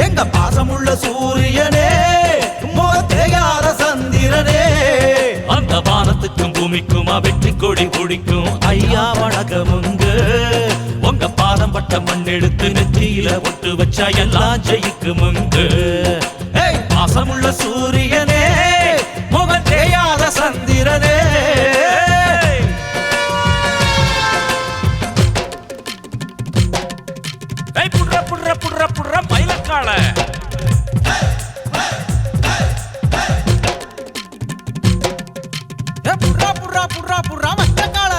எங்க பாசமுள்ள சூரியனே முகத்தேயாத சந்திரனே அந்த வானத்துக்கும் பூமிக்கும் வெற்றி கொடி குடிக்கும் ஐயா வணக்கமுங்க உங்க பாதம் பட்ட மண் எடுத்து நெத்தியில ஒட்டு வச்சா எல்லாம் ஜெயிக்குமுங்க பாசமுள்ள சூரியனே முகத்தேயாத சந்திரனே புடுற புடுற புடுற புடுற மயிலக்கால புடுறா புடுறா புடுறா புடுறா மச்சக்கால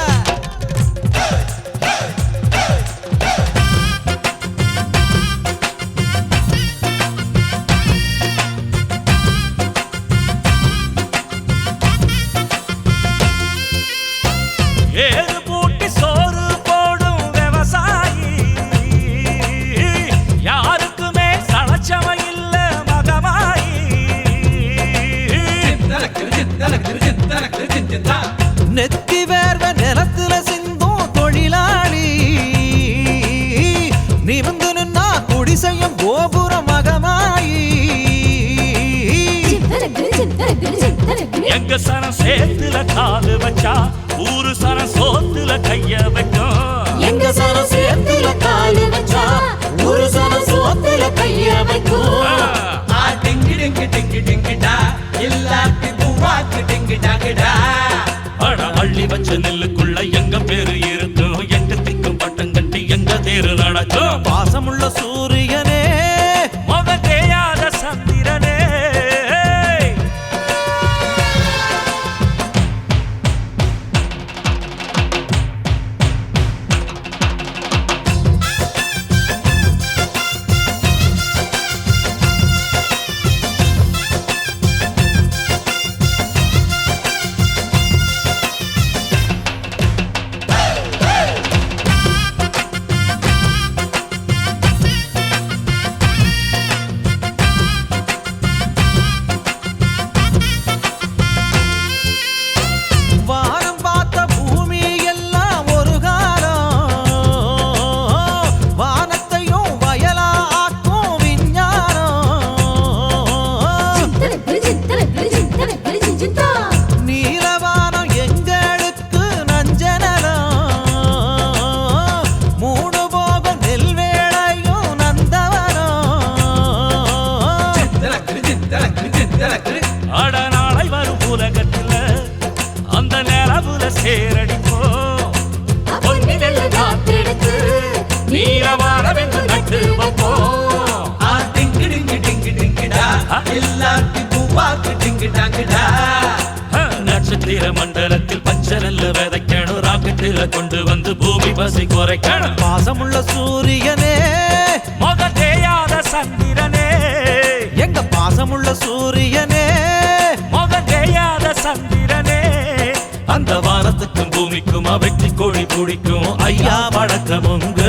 ஏழு பூட்டி சோறு போடும் விவசாயி யாருக்குமே சளச்சம இல்ல மகமாயி நெத்தி வேர்வ நிலத்துல சிந்தும் தொழிலாளி நிமிந்து நின்னா குடிசையும் கோபுர மகமாயி எங்க சனம் சேத்துல காலு வச்சா ஊரு சனம் சோத்துல கைய வைக்கும் எங்க சனம் சேத்துல காலு வச்சா ஊரு சனம் சோத்துல கைய வைக்கும் டிங்கு டிங்கு டிங்கு டிங்குடா இல்லாட்டி பூவாக்கு டிங்கு டாங்குடா அட அள்ளி வச்ச நெல்லுக்குள்ள எங்க பேரு இருக்கும் எங்க திக்கும் பட்டம் கட்டி எங்க தேரு நடக்கும் பாசமுள்ள சூரியனே முகத்தேயாத சந்திரனே வானம் பார்த்த பூமி எல்லாம் ஒரு காலம் வானத்தையும் வயலா ஆக்கும் விஞ்ஞானம் நீலவானம் எங்களுக்கு நஞ்சனலம் மூணு போகம் நெல் வேளையும் நந்தவனம் அட நாளை வரும் உலகத்துல அந்த நிலவுல சேரடிப்போம் பொன்னி நெல்லு காத்தெடுத்து நீலவானவென்று நட்டு வைப்போம் டிங்கு டிங்கு டிங்கு டிங்குடா இல்லாட்டி பூவாக்கு டிங்கு டாங்குடா நட்சத்திர மண்டலத்தில் பச்சை நெல்லு விதைக்கணும் ராக்கெட்டில கொண்டு வந்து பூமி பசி குறைக்கணும் பாசமுள்ள சூரியனே முகத்தேயாத சந்திரனே எங்க பாசமுள்ள சூரியனே முகத்தேயாத சந்திரனே அந்த வானத்துக்கும் பூமிக்கும் வெற்றி கோழி பிடிக்கும் ஐயா வணக்கமுங்க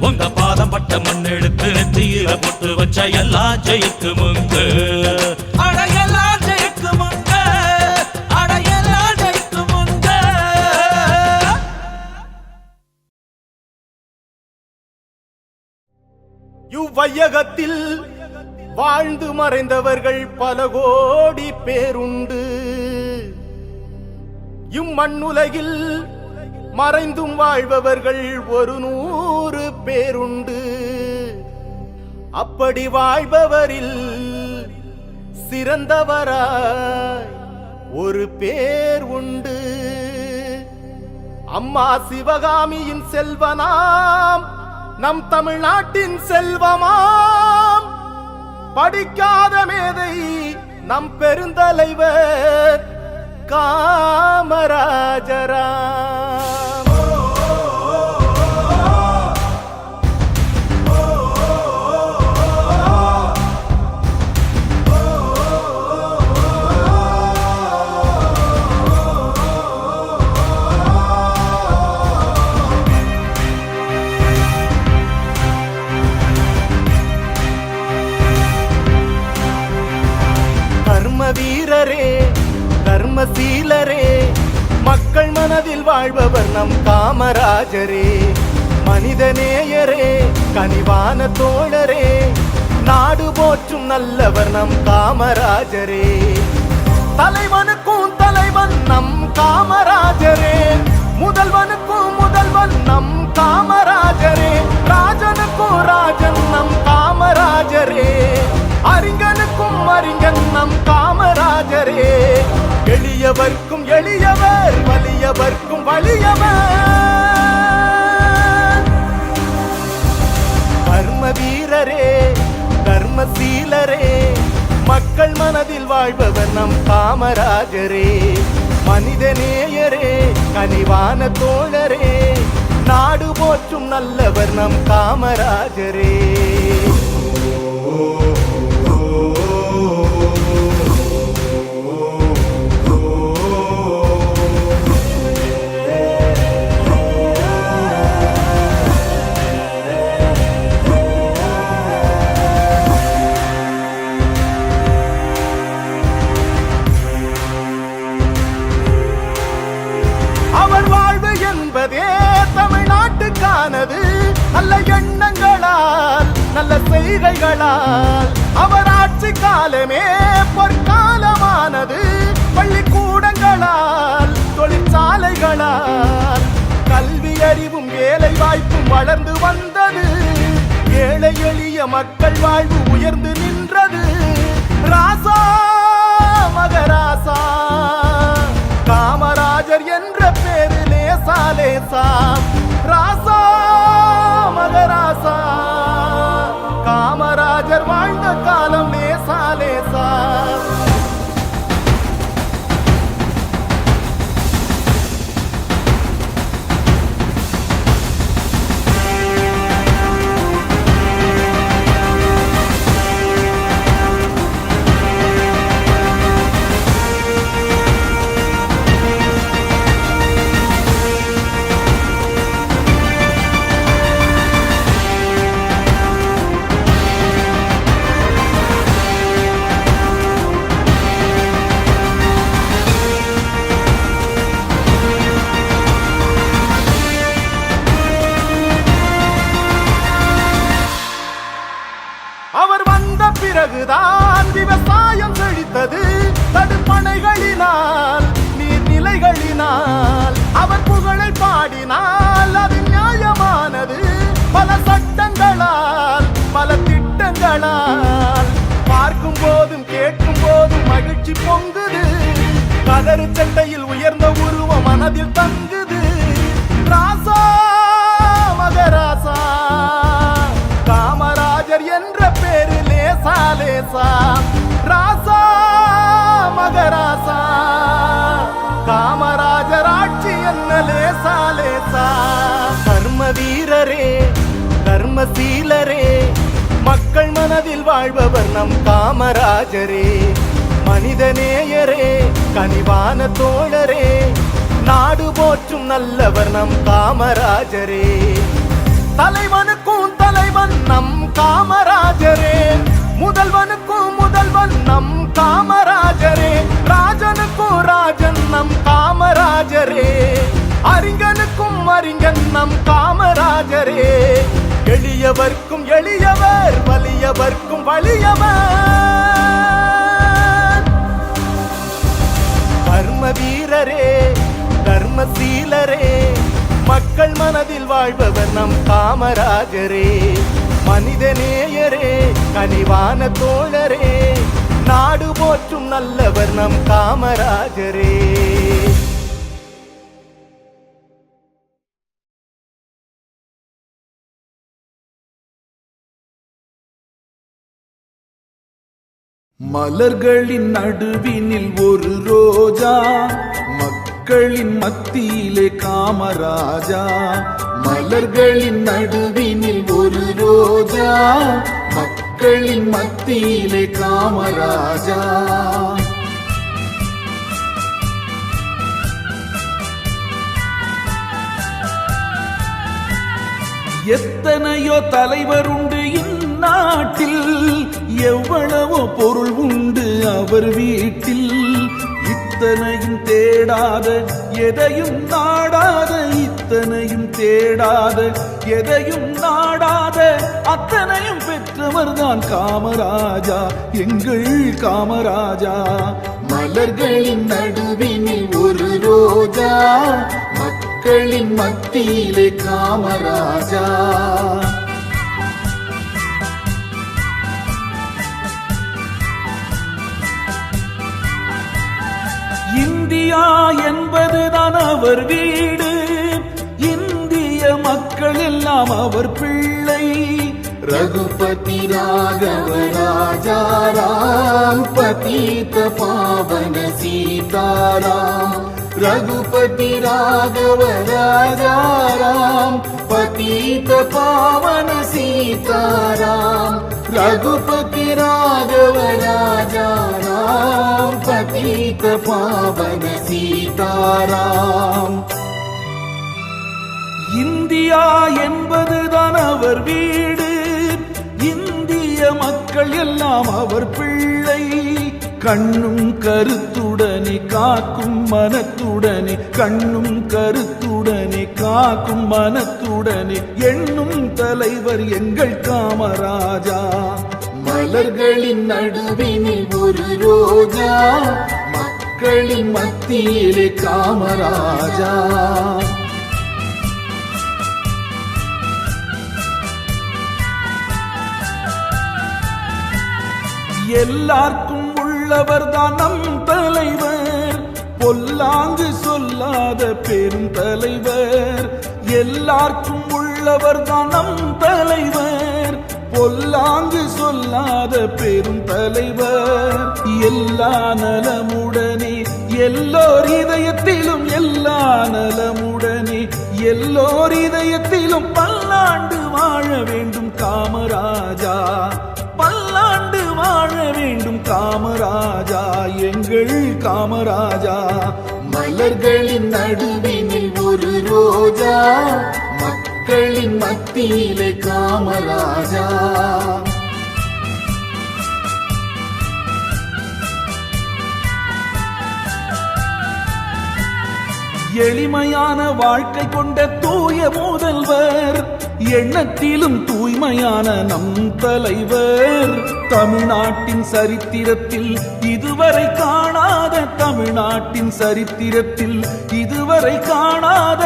உங்க பாதம் பட்ட மண் எடுத்து நெத்தியில போட்டு வச்ச எல்லாம் ஜெயிக்குமுங்க அடையெல்லாம் ஜெயிக்குமுங்க அடையெல்லாம் ஜெயிக்குமுங்க இவ்வையகத்தில் வாழ்ந்து மறைந்தவர்கள் பல கோடி பேருண்டு இம்மண்ணுலகில் மறைந்தும் வாழ்பவர்கள் 100 பேருண்டு அப்படி வாழ்பவரில் சிறந்தவராய் ஒரு பேர் உண்டு அம்மா சிவகாமியின் செல்வனாம் நம் தமிழ்நாட்டின் செல்வமாம் படிக்காத மேதை நம் பெருந்தலைவர் காமராஜராம் கர்ம வீரரே கர்மசீலரே மக்கள் மனதில் வாழ்பவர் நம் காமராஜரே மனிதநேயரே கனிவான தோழரே நாடு போற்றும் நல்லவர் நம் காமராஜரே. தலைவனுக்கும் தலைவன் நம் காமராஜரே, முதல்வனுக்கும் முதல்வன் நம் காமராஜரே, ராஜனுக்கும் ராஜன் நம் காமராஜரே, அறிஞனுக்கும் அறிஞன் நம் காமராஜரே. எளியவர்க்கும் எளியவர், வலியவர்க்கும் வலியவர். கர்ம வீரரே, கர்மசீலரே, மக்கள் மனதில் வாழ்பவர் நம் காமராஜரே. மனிதநேயரே, கனிவான தோழரே, நாடு போற்றும் நல்லவர் நம் காமராஜரே. அவர் வாழ்வு என்பதே தமிழ்நாட்டுக்கானது. நல்ல எண்ணங்களால் நல்ல செய்கைகளால் அவர் ஆட்சி காலமே பொற்காலமானது. பள்ளிக்கூடங்களால் தொழிற்சாலைகளால் கல்வி அறிவும் வேலை வாய்ப்பும் வளர்ந்து வந்தது. ஏழை எளிய மக்கள் வாழ்வு உயர்ந்து நின்றது. ராசா மகராசா காமராஜர் என்ற பேரு லேசா லேசா. ராசா மகராசா காமராஜர் வாழ்ந்த காலம் லேசா லேசா. அவர் வந்த பிறகுதான் விவசாயம் செழித்தது. தடுப்பணைகளினால் நீர்நிலைகளினால் அவர் புகழை பாடினால் அது நியாயமானது. பல சட்டங்களால் பல திட்டங்களால் பார்க்கும் போதும் கேட்கும் போதும் மகிழ்ச்சி பொங்குது. கதறு சட்டையில் உயர்ந்த உருவம் மனதில் தங்குது. ராசா மகராசா காமராஜர் என்ற பேரு லேசா லேசா. ராசா மகராசா காமராஜர் ஆட்சி என்ன லேசா லேசா. கர்ம வீரரே, கர்மசீலரே, மக்கள் மனதில் வாழ்பவர் நம் காமராஜரே. மனிதநேயரே, கனிவான தோழரே, நாடு போற்றும் நல்லவர் நம் காமராஜரே. தலைவனுக்கும் தலைவன் நம் காமராஜரே, முதல்வனுக்கும் முதல்வன் நம் காமராஜரே, ராஜனுக்கும் ராஜன் நம் காமராஜரே, அறிஞனுக்கும் அறிஞன் நம் காமராஜரே. எளியவர்க்கும் எளியவர், வலியவர்க்கும் வலியவர். கர்ம வீரரே, கர்மசீலரே, மக்கள் மனதில் வாழ்பவர் நம் காமராஜரே. மனிதநேயரே, கனிவான தோழரே, நாடு போற்றும் நல்லவர் நம் காமராஜரே. மலர்களின் நடுவினில் ஒரு ரோஜா, மக்களின் மத்தியிலே காமராஜா. மலர்களின் நடுவினில் ஒரு ரோஜா, மக்களின் மத்தியிலே காமராஜா. எத்தனையோ தலைவர் உண்டு இந்நாட்டில், எவ்வளவோ பொருள் உண்டு அவர் வீட்டில். இத்தனையும் தேடாத, எதையும் நாடாத, இத்தனையும் தேடாத, எதையும் நாடாத அத்தனையும் பெற்றவர்தான் காமராஜா, எங்கள் காமராஜா. மலர்களின் நடுவினில் ஒரு ரோஜா, மக்களின் மத்தியிலே காமராஜா. இந்தியா என்பதுதான் அவர் வீடு, இந்திய மக்கள் எல்லாம் அவர் பிள்ளை. ரகுபதி ராகவ ராஜாராம், பதீத பாவன சீதாராம். ரகுபதி ராகவ ராஜாராம், பதீத பாவன சீதாராம். ரகுபதி ராகவ ராஜாராம், பதீத பாவன சீதாராம். இந்தியா என்பதுதான் அவர் வீடு, இந்திய மக்கள் எல்லாம் அவர் பிள்ளை. கண்ணும் கருத்துடனே காக்கும் மனத்துடனே, கண்ணும் கருத்துடனே காக்கும் மனத்துடனே எண்ணும் தலைவர் எங்கள் காமராஜா. மலர்களின் நடுவினில் ஒரு ரோஜா, மக்களின் மத்தியிலே காமராஜா. எல்லாருக்கும் உள்ளவர் தான் நம் தலைவர், பொல்லாங்கு சொல்லாத பெரும் தலைவர். எல்லாருக்கும் உள்ளவர் தான் நம் தலைவர், பொல்லாங்கு சொல்லாத பெரும் தலைவர். எல்லா நலமுடனே எல்லோர் இதயத்திலும், எல்லா நலமுடனே எல்லோர் இதயத்திலும் பல்லாண்டு வாழ வேண்டும் காமராஜா, பல்லாண்டு வாழ வேண்டும் காமராஜா, எங்கள் காமராஜா. மலர்களின் நடுவினில் ஒரு ரோஜா, மக்களின் மத்தியிலே காமராஜா. எளிமையான வாழ்க்கை கொண்ட தூய முதல்வர், எண்ணத்திலும் தூய்மையான நம் தலைவர். தமிழ்நாட்டின் சரித்திரத்தில் இதுவரை காணாத, தமிழ்நாட்டின் சரித்திரத்தில் இதுவரை காணாத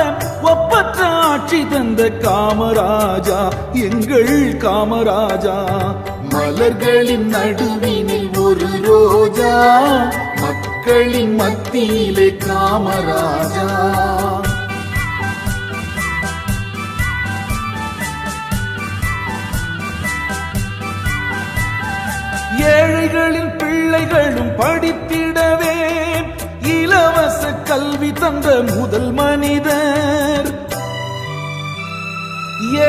ஒப்பற்ற ஆட்சி தந்த காமராஜா, எங்கள் காமராஜா. மலர்களின் நடுவினில் ஒரு ரோஜா, மக்களின் மத்தியிலே காமராஜா. ஏழைகளின் பிள்ளைகளும் படித்திடவே இலவச கல்வி தந்த முதல் மனிதர்.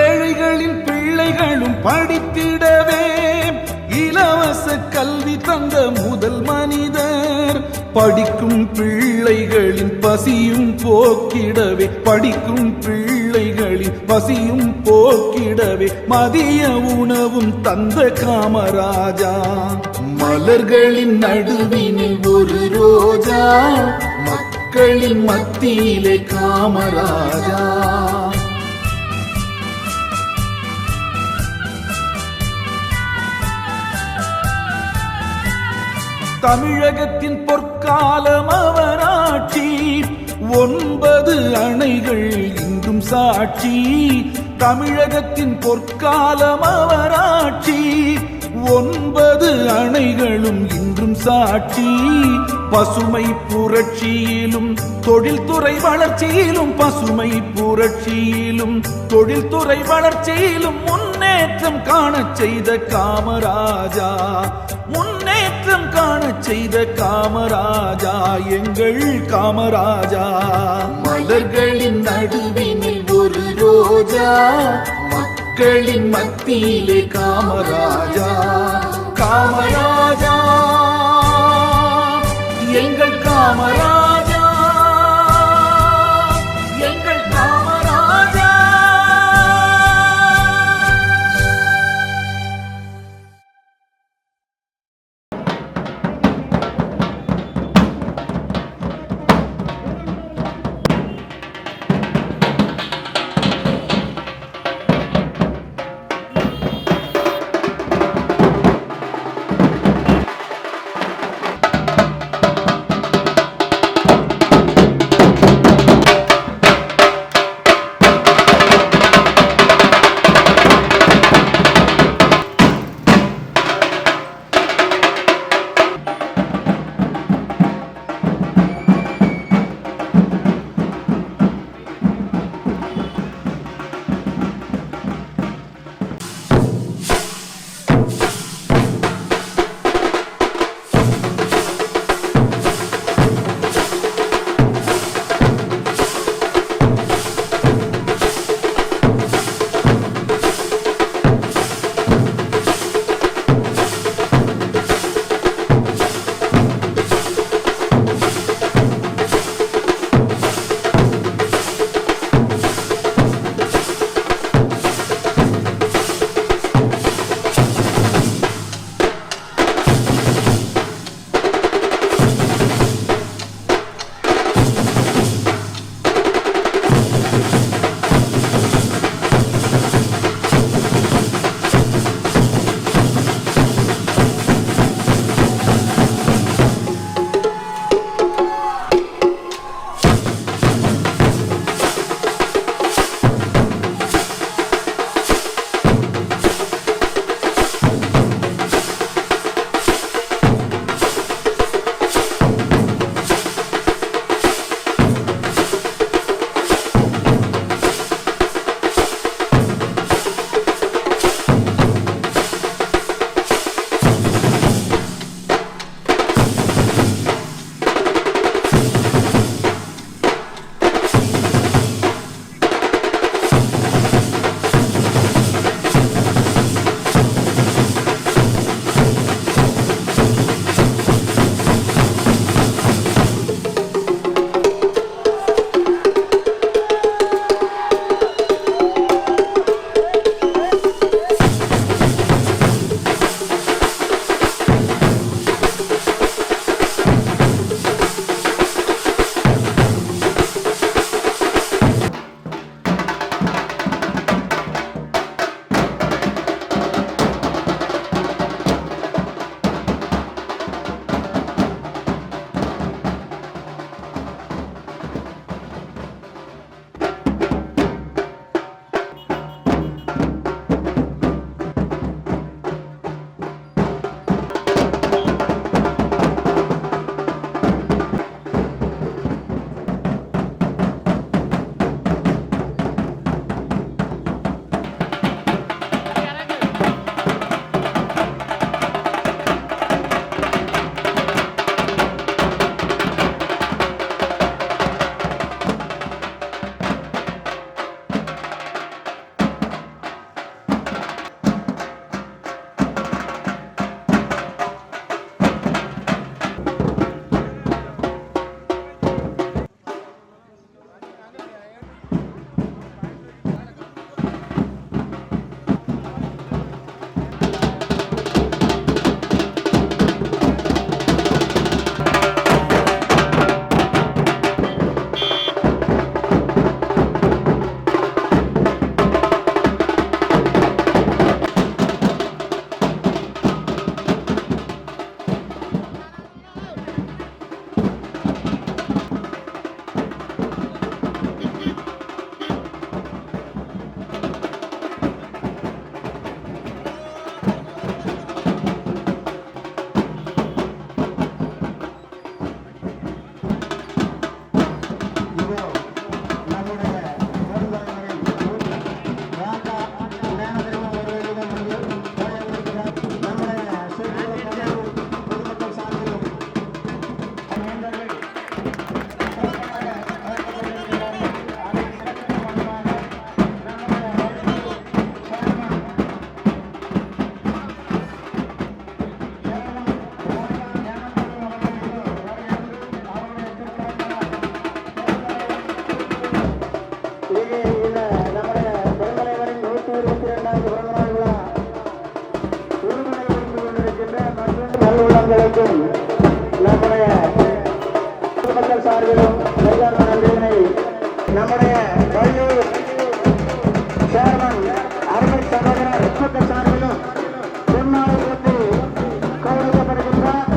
ஏழைகளின் பிள்ளைகளும் படித்திடவே இலவச கல்வி தந்த முதல் மனிதர். படிக்கும் பிள்ளைகளின் பசியும் போக்கிடவே, படிக்கும் பிள்ளைகளின் பசியும் போக்கிடவே மதிய உணவும் தந்த காமராஜா. மலர்களின் நடுவினில் ஒரு ரோஜா, மக்களின் மத்தியிலே காமராஜா. தமிழகத்தின் பொற்காலம் அவராட்சி, 9 அணைகள் இன்றும் சாட்சி. தமிழகத்தின் பொற்காலம் அவராட்சி, 9 அணைகளும் இன்றும் சாட்சி. பசுமை புரட்சியிலும் தொழில்துறை வளர்ச்சியிலும், பசுமை புரட்சியிலும் தொழில்துறை வளர்ச்சியிலும் முன்னேற்றம் காணச் செய்த காமராஜா, முன்னேற்றம் காணச் செய்த காமராஜா, எங்கள் காமராஜா. மலர்களின் நடுவினில் ஒரு ரோஜா, மக்களின் மத்தியிலே காமராஜா. காமராஜா, எங்கள் காமராஜா, எங்கள் காமராஜா. நல் உள்ளங்களுக்கும் நம்முடைய பொதுமக்கள் சார்பிலும் நெய்யார் நன்றியினை நம்முடைய வள்ளியூர் சேர்மன் அருமை சகோதரர் பொதுமக்கள் சார்பிலும் பொன்னாடை கொடுத்து கௌரவிக்கப்படுகின்றார்.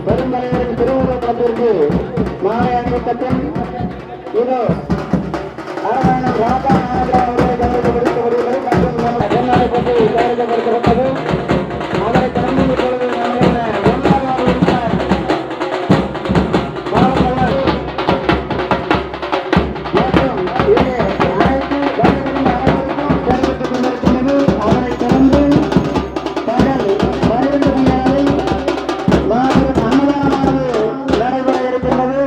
பெருந்தலைவரின் திருவுருவப்படத்திற்கு மாலை அணிவித்தபின் இதோ அரவணன் ராதா நாயகா அவர்களை கௌரவிக்கப்படுகிறது மற்றும் பொன்னாடை போட்டு கௌரவிக்கப்படுத்தப்பட்டது. அவரை கடந்து இப்பொழுது நம்முடைய ஒன்றாவது உறுப்பினர் பாலமல்லர் மற்றும் இங்கே அனைத்து பள்ளிகளின் அனைவருக்கும் செயல்பட்டுக் கொண்டிருக்கின்றது. அவரை கடந்து பகல் 12 மணி அளவில் மாபெரும் அன்னதானமானது நடைபெற இருக்கின்றது.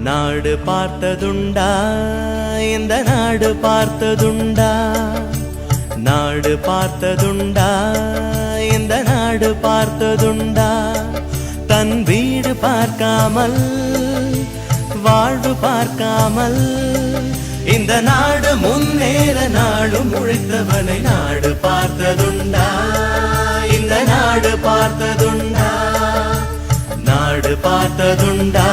நாடு பார்த்ததுண்டா இந்த நாடு பார்த்ததுண்டா, நாடு பார்த்ததுண்டா இந்த நாடு பார்த்ததுண்டா. தன் வீடு பார்க்காமல் வாழ்வு பார்க்காமல் இந்த நாடு முன்னேற நாடு முழித்தவனை நாடு பார்த்ததுண்டா, இந்த நாடு பார்த்ததுண்டா, நாடு பார்த்ததுண்டா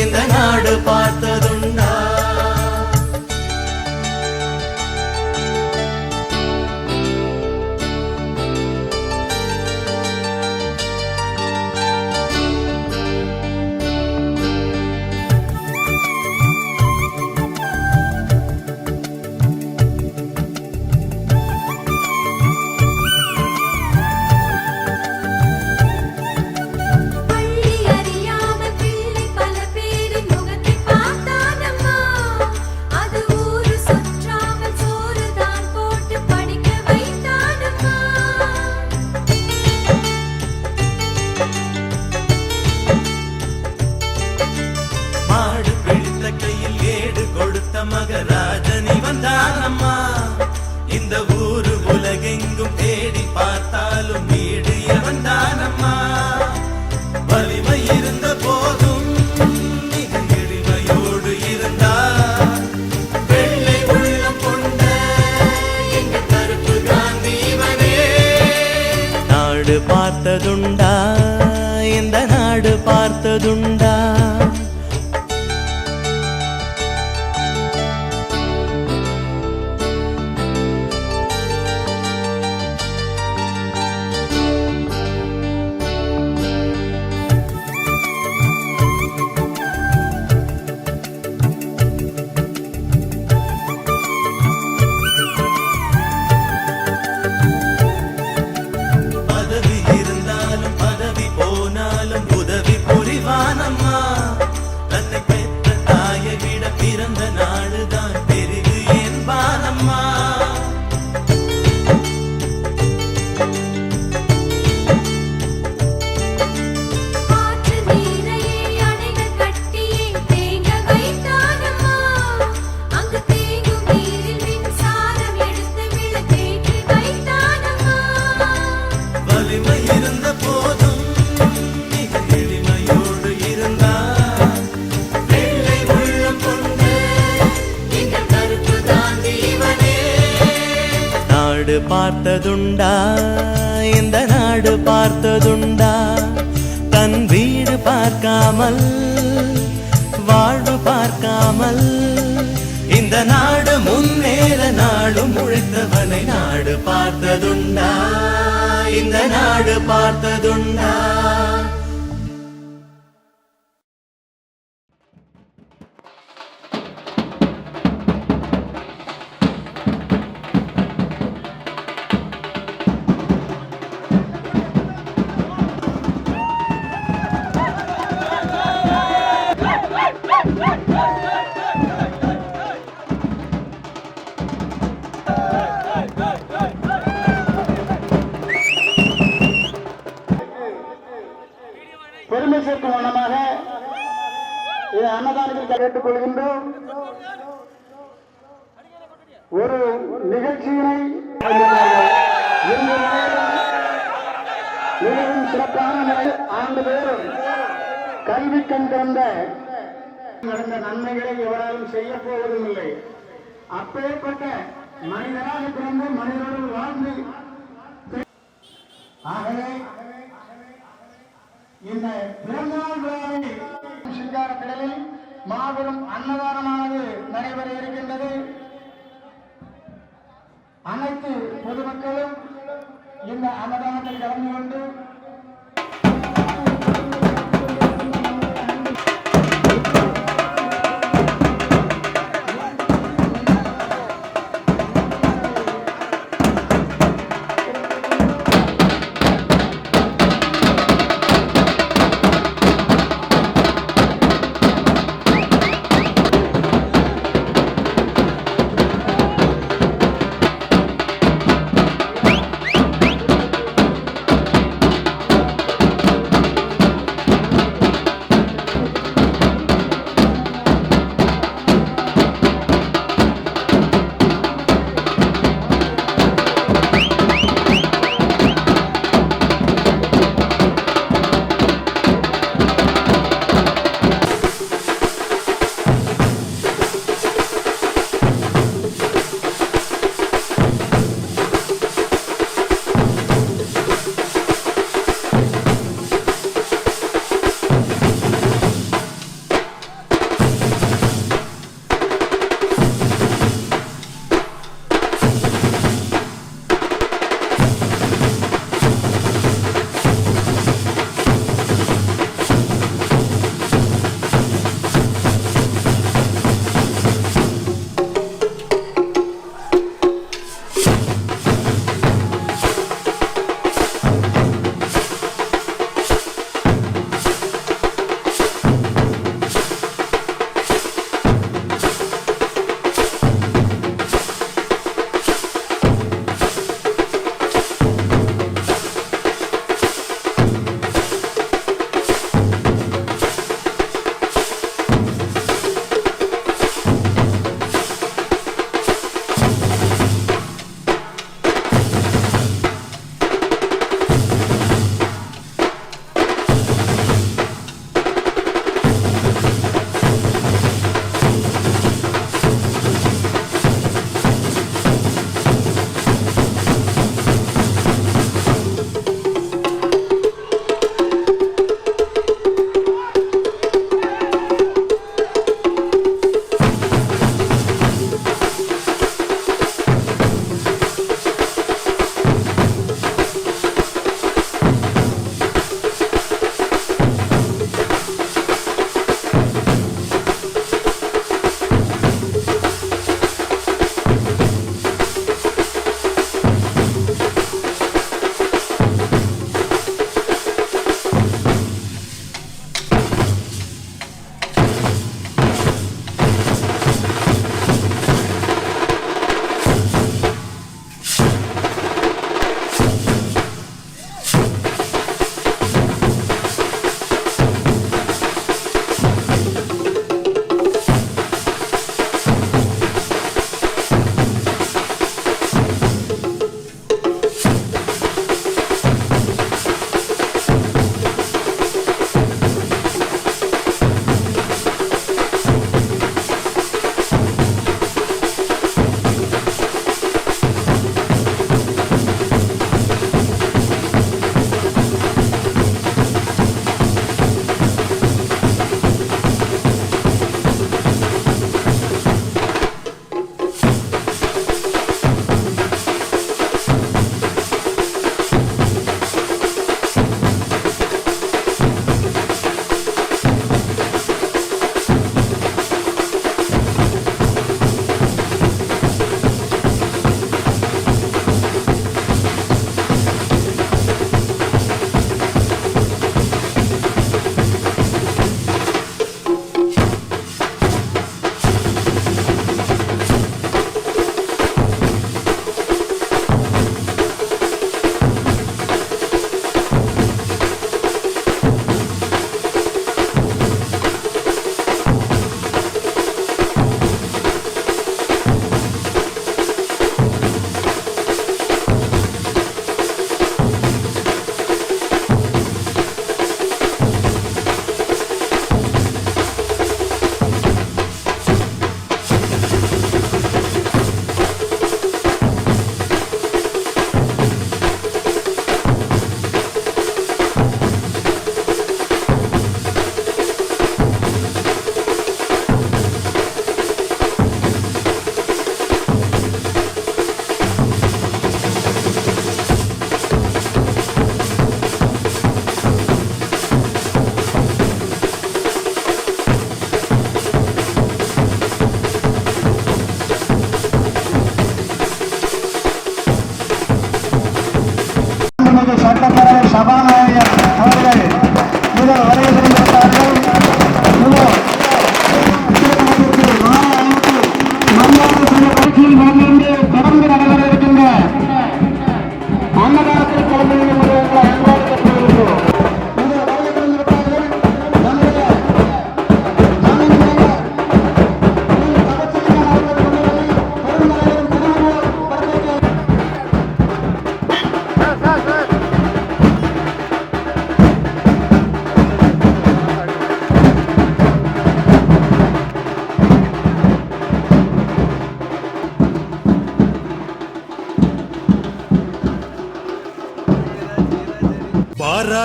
இந்த நாடு பார்த்ததுண்டா. மகராஜனி வந்தானம்மா, இந்த ஊரு உலகெங்கும் தேடி பார்த்தாலும் வீடு வந்தானம்மா. வலிமை இருந்த போதும் மிக எளிமையோடு இருந்தார், வெள்ளை உள்ளம் கொண்ட எங்க கருப்பு காந்தி இவனே. நாடு பார்த்ததுண்டா இந்த நாடு பார்த்ததுண்டா, பார்த்ததுண்டா இந்த நாடு பார்த்ததுண்டா தன் வீடு பார்க்காமல் வாழ்வு பார்க்காமல் இந்த நாடு முன்னேற நாடும் உழைத்தவனை நாடு பார்த்ததுண்டா இந்த நாடு பார்த்ததுண்டா பெருமை சேர்க்கும் வண்ணமாக இது அன்னதானத்தில் கேட்டுக்கொள்கின்றோம். ஒரு நிகழ்ச்சியினை மிகவும் சிறப்பான முறையில் ஆண்டுதோறும் கல்வி கண் திறந்த நடந்த நன்மைகளை எவராலும் செய்ய போவதும் இல்லை. அப்பேற்பட்ட மனிதராக பிறந்து மனிதரோடு வாழ்ந்து ஆகவே இந்த பிறந்தநாள் விழாவை சிங்கார கடலில் மாபெரும் அன்னதானமானது நடைபெற இருக்கின்றது. அனைத்து பொதுமக்களும் இந்த அன்னதானத்தில் கலந்து கொண்டு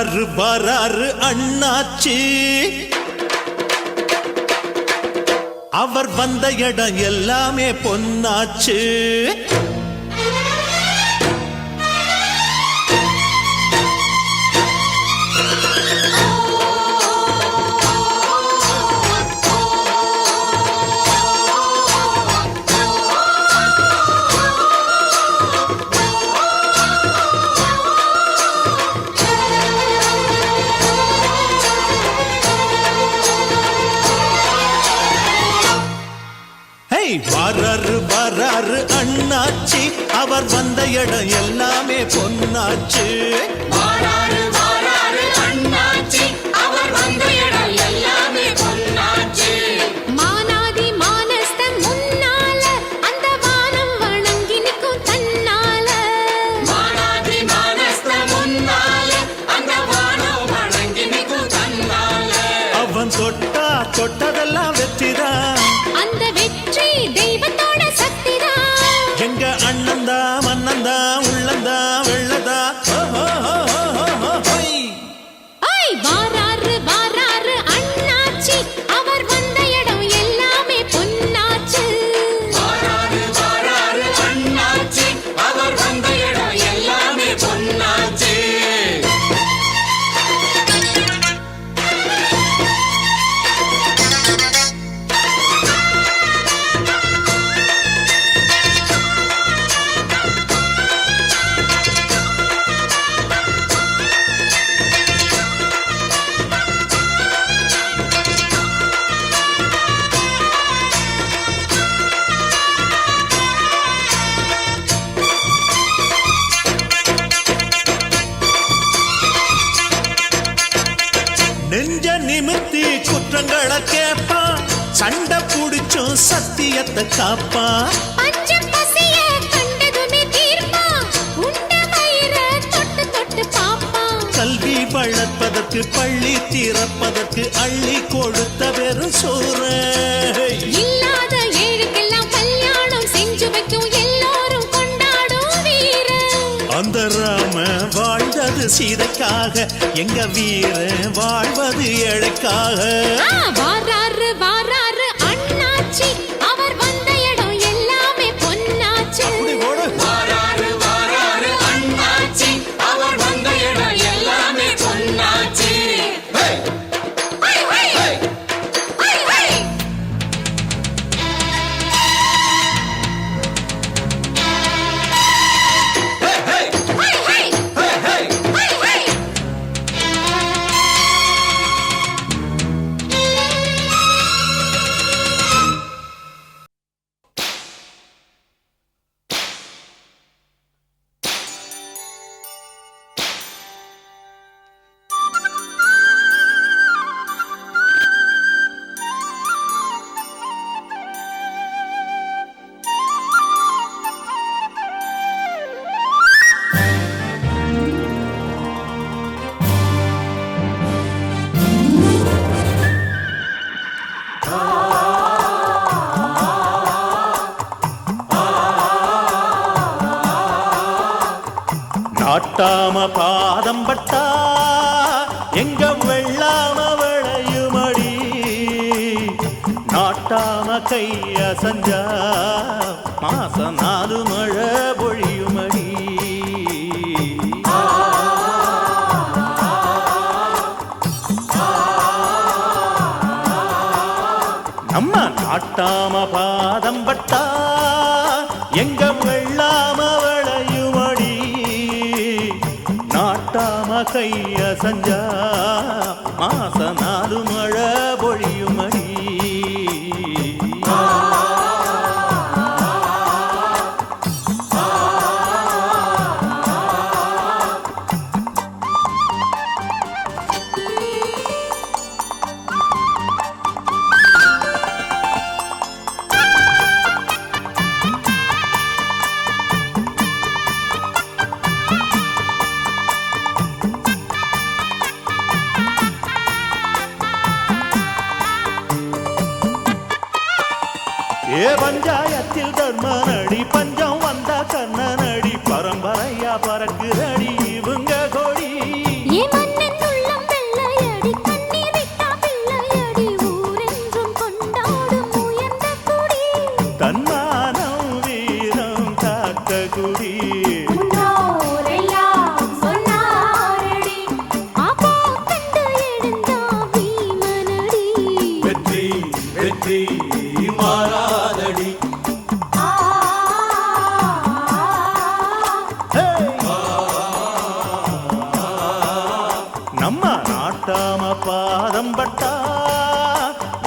வராரு வராரு அண்ணாச்சி அவர் வந்த இடம் எல்லாமே பொன்னாச்சு வராரு வராரு அண்ணாச்சி அவர் வந்த இடம் எல்லாமே பொன்னாச்சு வாராரு வாராரு அண்ணாச்சி அவர் வந்த இடம் எல்லாமே பொன்னாச்சு மானாதி மானஸ்தன் முன்னால அந்த வானம் வணங்கி நிற்கும் தன்னால மானாதி மானஸ்தன் முன்னால அந்த வானம் வணங்கி நிற்கும் தன்னால அவன் தொட்டா தொட்டதெல்லாம் வெற்றிதான் அந்த வெற்றி தெய்வத்தோட சக்திதான் எங்க அண்ணந்தா மன்னந்தா உள்ளந்தா வெள்ளதா வாராரு வாராரு அண்ணாச்சி அவர் வந்த இடம் எல்லாமே பொன்னாச்சு வாராரு வாராரு அண்ணாச்சி அவர் வந்த இடம் எல்லாமே பொன்னாச்சு நெஞ்ச நிமித்தி குற்றங்களை கேட்பான் சண்டை புடிச்சும் சத்தியத்தை காப்பான் பஞ்சம் பசிய கண்டதுமே தீர்ப்பான் உண்ட வயிற தொட்டு தொட்டு பாப்பான் கல்வி வளர்ப்பதற்கு பள்ளி திறப்பதற்கு அள்ளி கொடுத்த வெறும் சோறு இல்லாத ஏழுக்கெல்லாம் கல்யாணம் செஞ்சு வைக்கும் எல்லோரும் கொண்டாடும் வீரன் அந்த ராம வாழ்ந்தது சீதைக்காக எங்க வீரன் வாழ்வது ஏழைக்காக வாராரு வாராரு அண்ணாச்சி அவர் வந்த இடம் எல்லாமே பொன்னாச்சு வாராரு வாராரு அண்ணாச்சி அவர் வந்த இடம் எல்லாமே பொன்னாச்சு நாட்டாம பாதம் பட்டா எங்க வெள்ளாம விளையுமடி நாட்டாம கைய சஞ்சா மாசம் 4 மழை பொழியுமடி நம்ம நாட்டாம பாதம் பட்டா எங்க வெள்ளாம விளையுமடி நாட்டாம கைய சஞ்சா மாச 4 மழை பொழியுமடி ஏ பஞ்சாயத்தில் தர்மனடி பஞ்சம் வந்த கண்ணனடி பரம்பரையா பறக்குதடி இவங்க கொடி ஏ மன்னன் தன்மானம் வீரம் காக்க குடி முன்னோரெல்லாம் சொன்னாரடி அப்போ கண்டு எழுந்தா பீமனடி வெற்றி வெற்றி மாறாதடி நம்ம நாட்டாம பாதம் பட்டா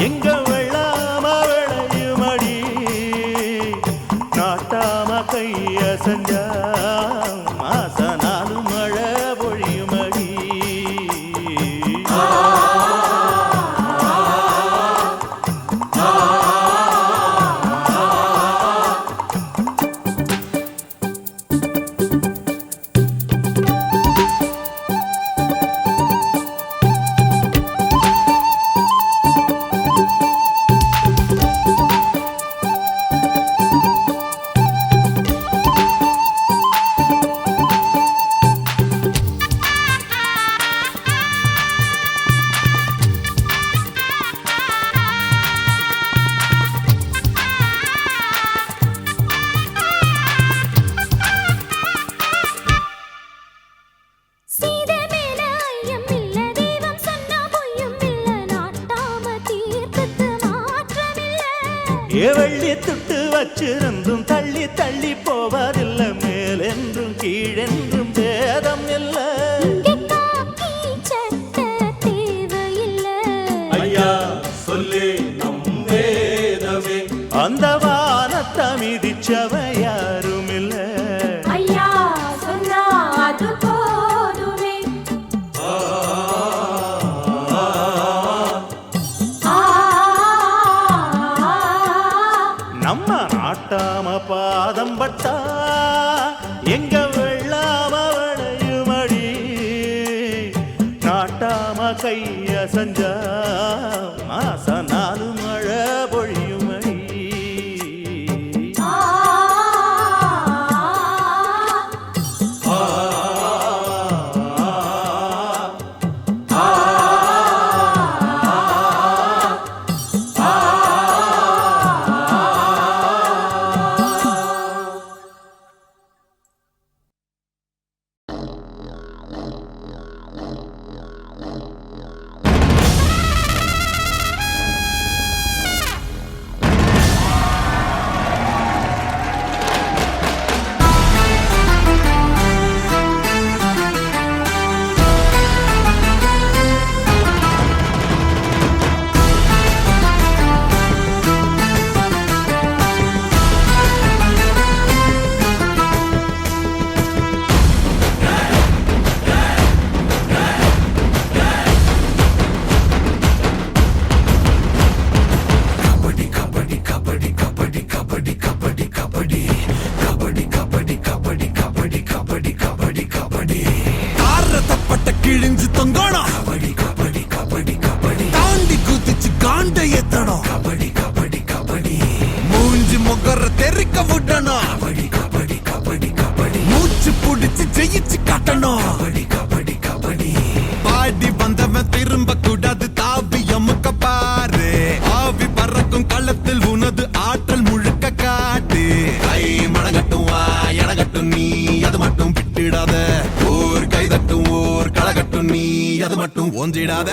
எங்க வெள்ளாம விளையுமடி நாட்டாம கைய செஞ்சா மாச நாலு மழை பொழியுமடி சீதை மேல ஐயம் இல்ல தெய்வம் சொன்னா பொய்யும் இல்ல நாட்டாம தீர்க்கத்து மாற்றமில்ல வெள்ளி துட்டு வச்சிருந்தும் தள்ளி தள்ளி போவதில்ல மேலென்றும் கீழென்றும் பேதம் இல்ல இங்க காக்கி சட்டை தேவையில்ல ஐயா சொல்லே நம் வேதமே அந்த வானத்தை மிதிச்சவ யாரும் இல்ல ஐயா சொன்னா அது போதுமே நம்ம நாட்டாம பாதம் பட்டா எங்க வெள்ளாம விளையுமடி நாட்டாம கைய செஞ்சா மாச நாலு மழை பொழியுமடி கிழிஞ்சு தொங்கணும் கபடி கபடி கபடி கபடி தாண்டி குதிச்சு காண்ட ஏத்தணும் கபடி கபடி கபடி மூஞ்சி முகர தெறிக்க விடணும் கபடி கபடி கபடி கபடி மூச்சு புடிச்சு ஜெயிச்சு காட்டணும் கபடி கபடி கபடி பாடி வந்தவன் திரும்ப கூடாது தாவி அமுக்க பாரு ஆவி பறக்கும் களத்தில் உனது ஆற்றல் முழுக்க காட்டு கை மடங்கட்டும் வா எடகட்டும் நீ அது மட்டும் விட்டுடாத ஓர் கைதட்டும் ஓர் களகட்டும் நீ அது மட்டும் ஒன்றிடாத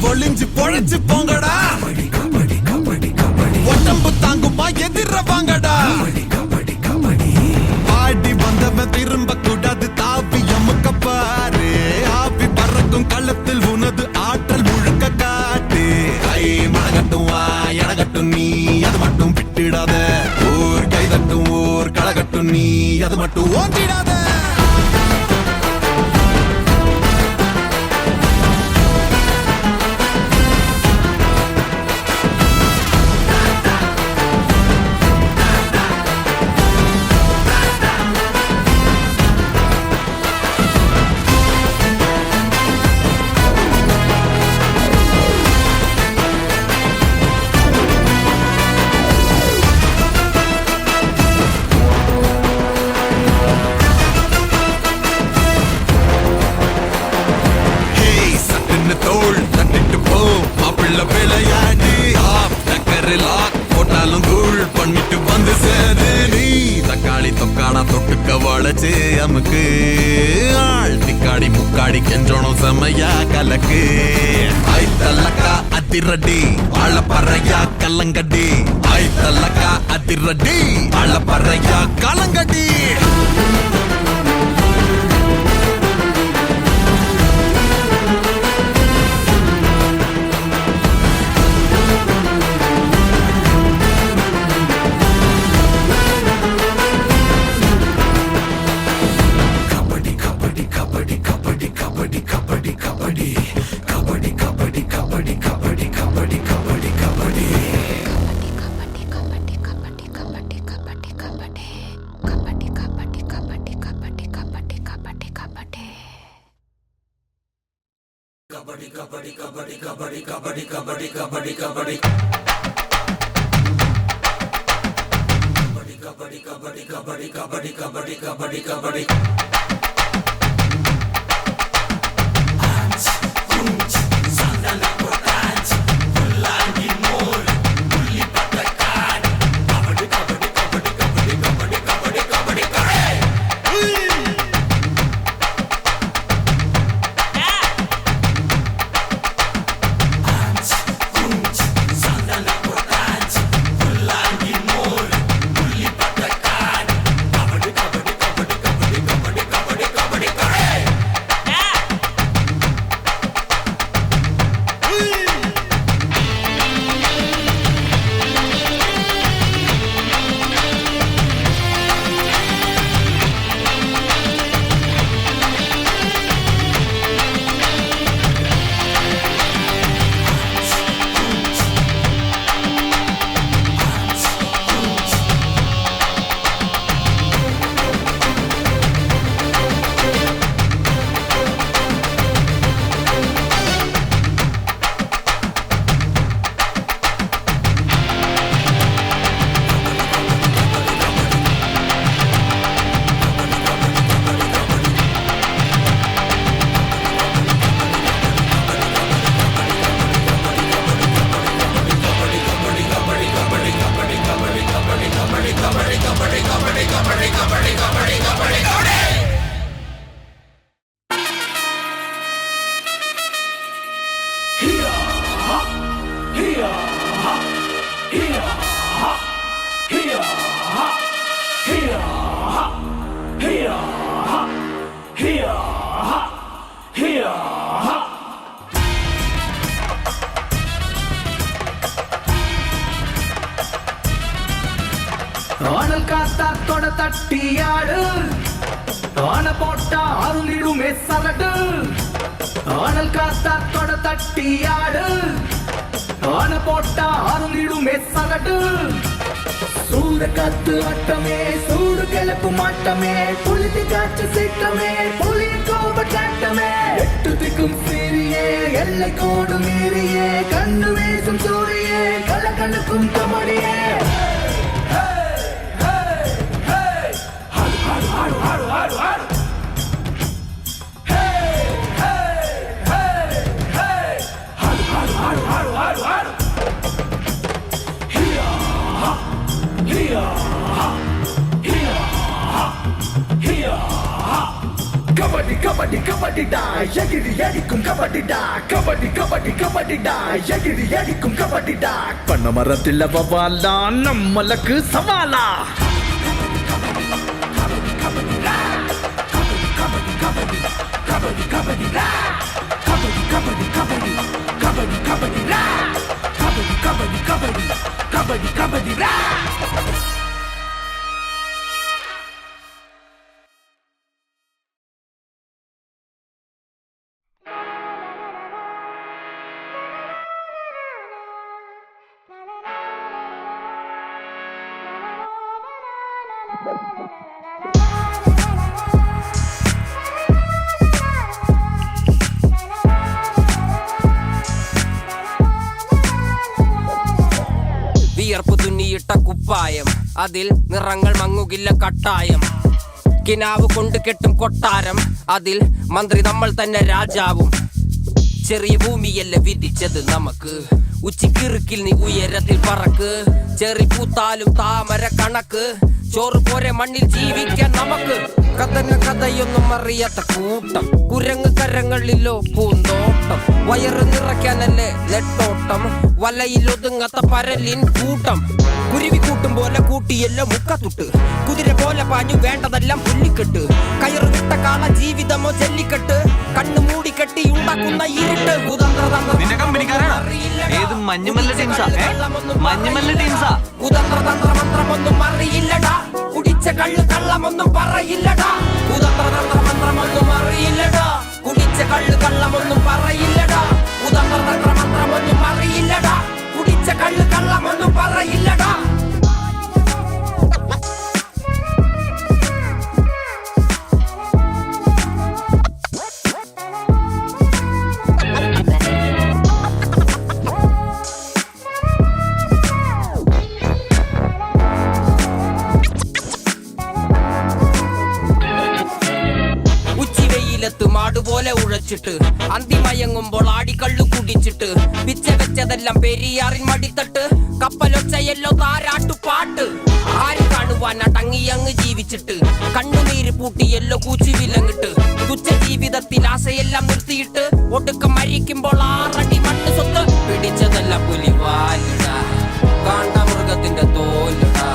ஒளிஞ்சு பொழைச்சு போங்கடா உடம்பு தாங்குமா எதிர வாங்கடா பாடி வந்தவன் திரும்ப கூடாது தாவி அமுக்க பாரு ஆவி பறக்கும் களத்தில் உனது ஆற்றல் முழுக்க காட்டு கை மழகட்டும் வா எடகட்டும் நீ அது மட்டும் விட்டுடாத ஓர் கைதட்டும் ஓர் களகட்டும் நீ அது மட்டும் மட்டும் ஓட்டிடாத. தோள் தட்டிட்டு போ மாப்பிள்ள விளையாடி போட்டாலும் தூள் பண்ணிட்டு வந்து சேரு. நீ தக்காளி தொக்காடா தொட்டுக்க வளைச்சு அமுக்கு ஆள் திக்காடி முக்காடி கெஞ்சோணும் செம்மையா கலக்கு. ஐத்தல்லக்கா அதிரடி ஆள பறையா கல்லங்கடி. ஐத்தல்லக்கா அதிரடி ஆள பறையா கலங்கடி. ஆனல் காத்தாத்தோட தட்டியாடு ஆன போட்டா அருளிடுமே சரடு. ஆனல் காத்தாத்தோட தட்டியாடு ஆன போட்டா அருளிடுமே சரடு. சூட காத்து ஆட்டமே சூடு கிளப்பு மாட்டமே புலிதி காற்று சீட்டமே புலியின் கோப காட்டமே. எட்டு திக்கும் சீரியே எல்லை கோடு மீறியே கண்ணு வீசும் சூரியே கலகனுக்கும் கமடியே. கபடி கபடி கபடிடா எகிரி அடிக்கும் கபடிடா. கபடி கபடி கபடிடா எகிரி அடிக்கும் கபடிடா. பண்ண மரத்தில் வவாலா நம்மளுக்கு சவாலா. വിയർപ്പ് തുന്നിയിട്ട കുപ്പായം, അതിൽ നിറങ്ങൾ മങ്ങുകില്ല കട്ടായം. കിനാവ് കൊണ്ട് കെട്ടും കൊട്ടാരം, അതിൽ മന്ത്രി നമ്മൾ തന്നെ രാജാവും. ചെറിയ ഭൂമിയല്ല വിധിച്ചത് നമുക്ക്, ഉച്ചിക്കിറുക്കിൽ നീ ഉയരത്തിൽ പറക്ക്. ചെറി പൂത്താലും താമര കണക്ക്, ചോറ് പോരെ മണ്ണിൽ ജീവിക്കാൻ നമുക്ക്. കഥന കഥയൊന്നും അറിയാത്ത കൂട്ടം, കുരങ്ങ് കരങ്ങളിലോ പൂന്തോട്ടം. വയറ് നിറയ്ക്കാനല്ലേ നെട്ടോട്ടം, വലയിൽ ഒതുങ്ങാത്ത പരലിൻ കൂട്ടം. കുരുവി കൂട്ടും പോലെ കൂട്ടിയല്ലോ മുക്കത്തുട്ട്, കുതിര പോലെ പാഞ്ഞു വേണ്ടതെല്ലാം പുല്ലിക്കെട്ട്. കയറ് വിട്ട കാള ജീവിതമോ ജല്ലിക്കെട്ട്, കണ്ണു മൂടിക്കെട്ടി ഉണ്ടാക്കുന്ന ഇരുട്ട്. കുതന്ത്രതന്ത്രമന്ത്രമൊന്നും അറിയില്ലടാ, കുടിച്ച കള്ള് കള്ളമൊന്നും പറയില്ലടാ. കുതന്ത്രതന്ത്രമന്ത്രമൊന്നും അറിയില്ലടാ, കുടിച്ച കള്ള് കള്ളമൊന്നും പറയില്ലടാ. കുതന്ത്രതന്ത്രമന്ത്രമൊന്നും അറിയില്ലടാ, കുടിച്ച കള്ള് കള്ളമൊന്നും പറയില്ലടാ. മാടുപോലെ ഉഴച്ചിട്ട് അന്തിമയങ്ങുമ്പോൾ ആടിക്കള്ളു കുടിച്ചിട്ട്, പിച്ച വെച്ചതെല്ലാം പെരിയാറിൻ മടിത്തട്ട്. കപ്പലൊച്ചയല്ലോ താരാട്ടുപാട്ട്, ആര് കാണുവാൻ അടങ്ങിയങ്ങ് ജീവിച്ചിട്ട്. കണ്ണുനീര് പൂട്ടിയല്ലോ കൂച്ചി വിലങ്ങിട്ട്, തുച്ഛ ജീവിതത്തിൽ ആശയെല്ലാം നിർത്തിയിട്ട്. ഒടുക്കം മരിക്കുമ്പോൾ 6 അടി മണ്ണ് സ്വത്ത്. പിടിച്ചതെല്ലാം പുലിവാലിടാ, കാണ്ടാമൃഗത്തിന്റെ തോലിടാ.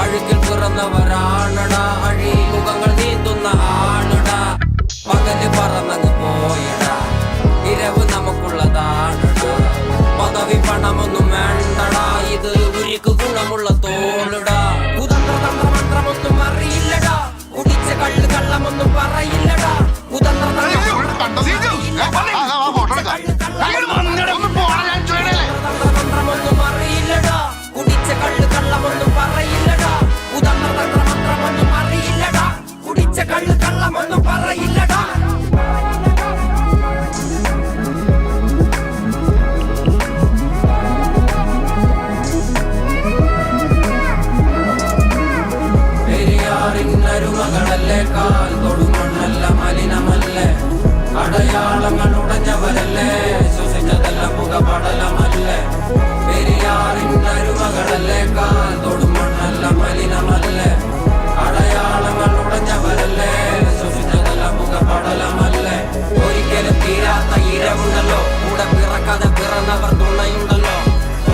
അഴുകിൽ പിറന്നവരാണടാ, അഴിമുഖങ്ങൾ നീന്തുന്ന ആണടാ. പകല് പറന്നങ്ങ് പോയടാ, ഇരവ് നമുക്കുള്ളതാണടാ. പദവി പണമൊന്നും വേണ്ടടാ, ഇത് ഉരുക്ക് ഗുണമുള്ള തോളിടാ. കുതന്ത്രതന്ത്രമന്ത്രമൊന്നും അറിയില്ലടാ, കുടിച്ച കള്ള് കള്ളമൊന്നും പറയില്ലടാ. കുതന്ത്രതന്ത്രമൊന്നും അറിയില്ലടാ, കുടിച്ച കള്ള് കള്ളമൊന്നും പറയില്ലടാ. കുതന്ത്രതന്ത്രമന്ത്രമൊന്നും അറിയില്ലടാ, കുടിച്ച കള്ള് കള്ളമൊന്നും പറയില്ലടാ. പെരിയാറിന്നരുമകളല്ലേ, കാൽ തൊടുമണ്ണല്ല മലിനമല്ലേ. അടയാളങ്ങൾ ഉടഞ്ഞവരല്ലേ, ശ്വസിച്ചതെല്ലാം പുകപടലമല്ലേ. പെരിയാറിന്നരുമകളല്ലേ, കാൽ തൊടുമണ്ണല്ല മലിനമല്ലേ. അടയാളങ്ങൾ ഉടഞ്ഞവരല്ലേ, ശ്വസിച്ചതെല്ലാം പുകപടലമല്ലേ. ഒരിക്കലും തീരാത്ത ഇരവുണ്ടല്ലോ, കൂടെ പിറക്കാതെ പിറന്നവർ തുണയുണ്ടല്ലോ.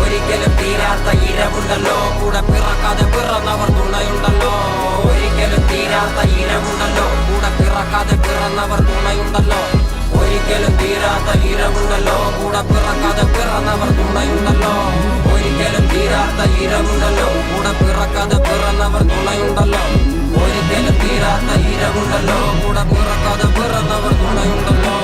ഒരിക്കലും തീരാത്ത ഇരവുണ്ടല്ലോ, കൂടെ പിറക്കാതെ പിറന്നവർ തുണയുണ്ടല്ലോ. ഒരിക്കലും തീരാത്ത ഇരവുണ്ടല്ലോ, കൂടെ പിറക്കാതെ പിറന്നവർ തുണയുണ്ടല്ലോ. ഒരിക്കലും തീരാത്ത ഇരവുണ്ടല്ലോ, കൂടെ പിറക്കാതെ പിറന്നവർ തുണയുണ്ടല്ലോ. ഒരിക്കലും തീരാത്ത ഇരവുണ്ടല്ലോ, കൂടെ പിറക്കാതെ പിറന്നവർ തുണയുണ്ടല്ലോ. ഒരിക്കലും തീരാത്ത ഇരവുണ്ടല്ലോ, കൂടെ പിറക്കാതെ പിറന്നവർ തുണയുണ്ടല്ലോ.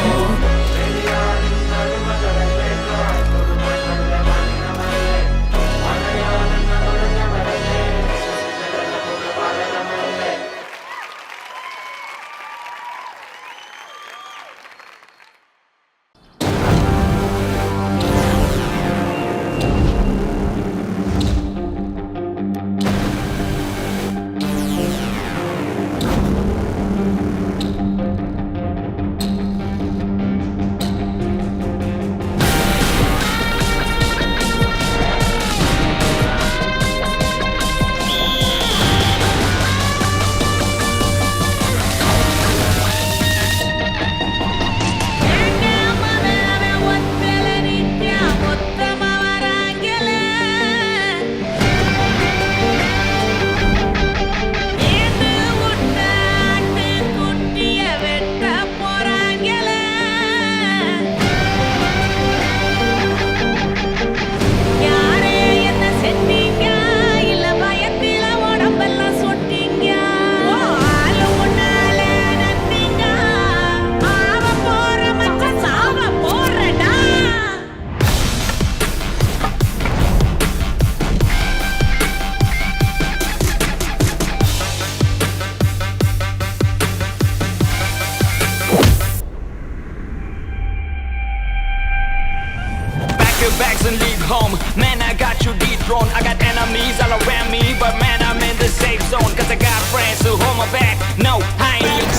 No, I ain't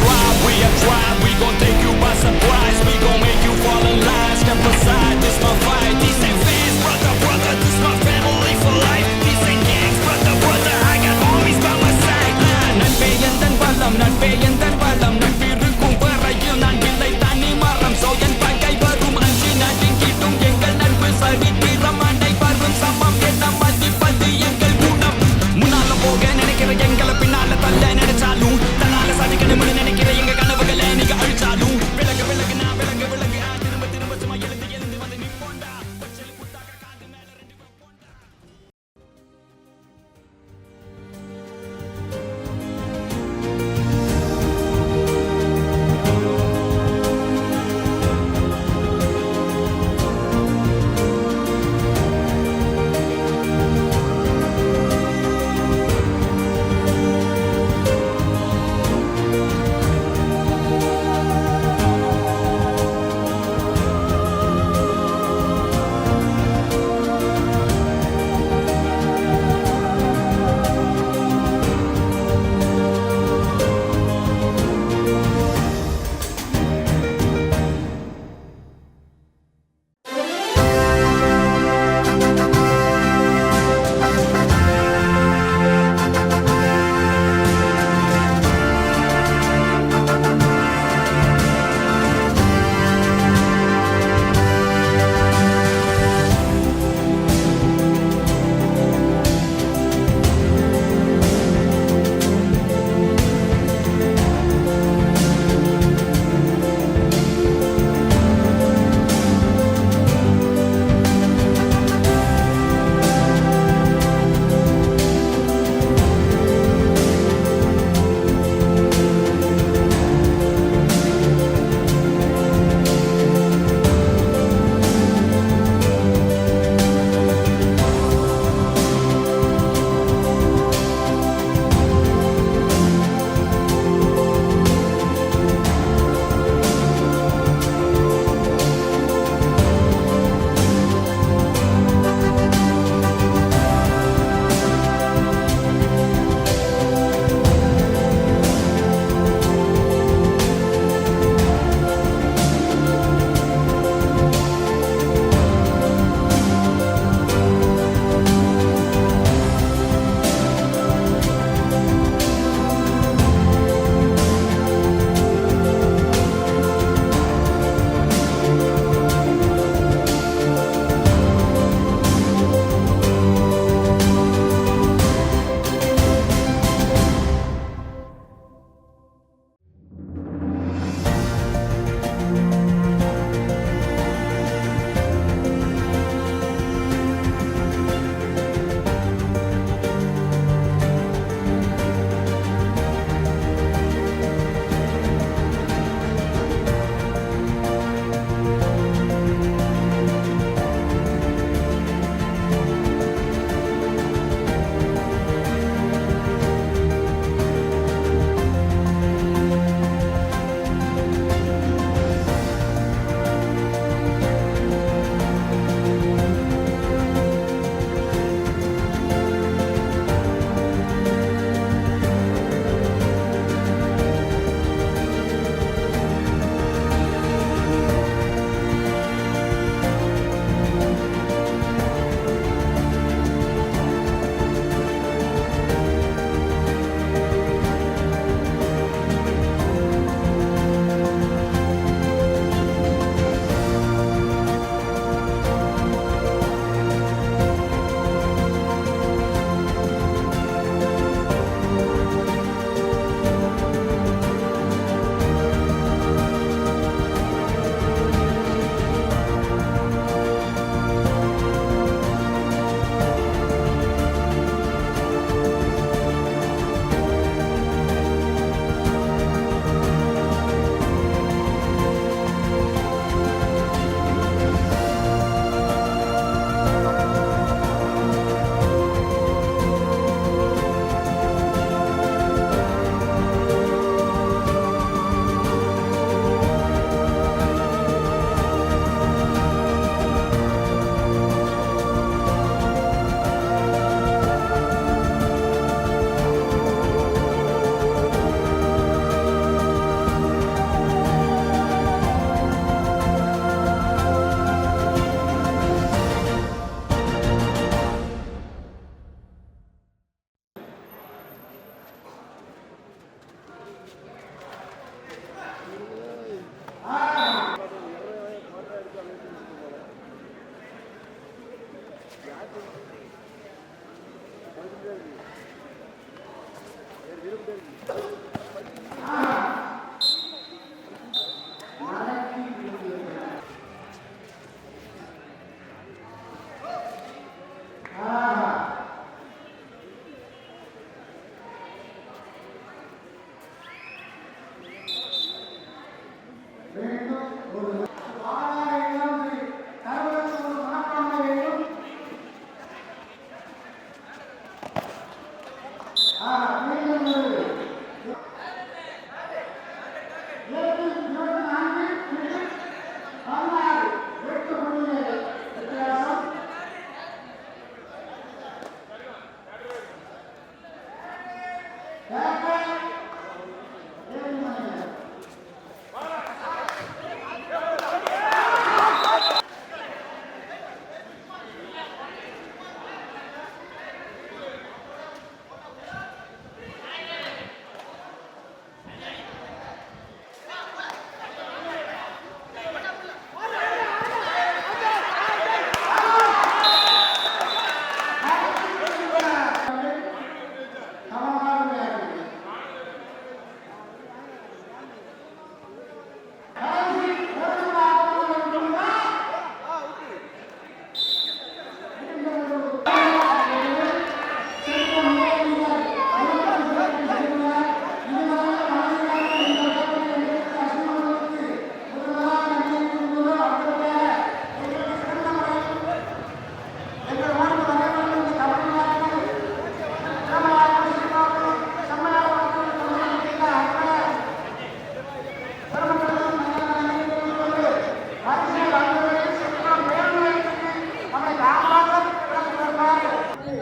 we are tribe. We gon' take you by surprise. We gon' make you fall in line. Step aside, this my fight. These ain't fans, brother, brother. This my family for life. These ain't gangs, brother, brother. I got homies by my side. நட்பே எந்தன் பலம், நட்பே எந்தன் பலம். நட்பிருக்கும் வரையில் நான் இல்லை தனி மரம். So என் பகை வரும் அஞ்சு நடுங்கிட்டும் எங்கள் நட்பு சரித்திரம் அனைவரும் சமம் என மதிப்பது எங்கள் குணம். முன்னால போக நினைக்கிற எங்களை பின்னால தள்ள நினைச்சாலும் தன்னால சதிக்க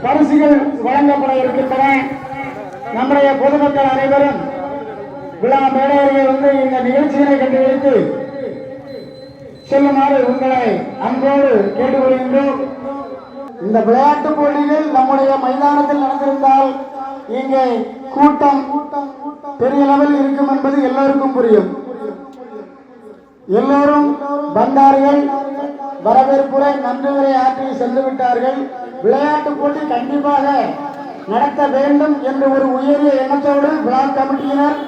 பரிசுகள் வழங்கப்பட இருக்கின்றன. நம்முடைய பொதுமக்கள் அனைவரும் விழா மேடையிலே வந்து இந்த நிகழ்ச்சியினை கண்டுபிடித்து செல்லுமாறு உங்களை அன்போடு கேட்டுக்கொள்கின்றோம். இந்த விளையாட்டு போட்டிகள் நம்முடைய மைதானத்தில் நடந்திருந்தால் இங்கே கூட்டம் பெரிய லெவலில் இருக்கும் என்பது எல்லோருக்கும் புரியும். எல்லோரும் வந்தார்கள், வரவேற்புரை நன்றியுரை ஆற்றி சென்று விட்டார்கள். விளையாட்டு போட்டி கண்டிப்பாக நடத்த வேண்டும் என்று ஒரு உயரிய எண்ணத்தோடு விழா கமிட்டியினர்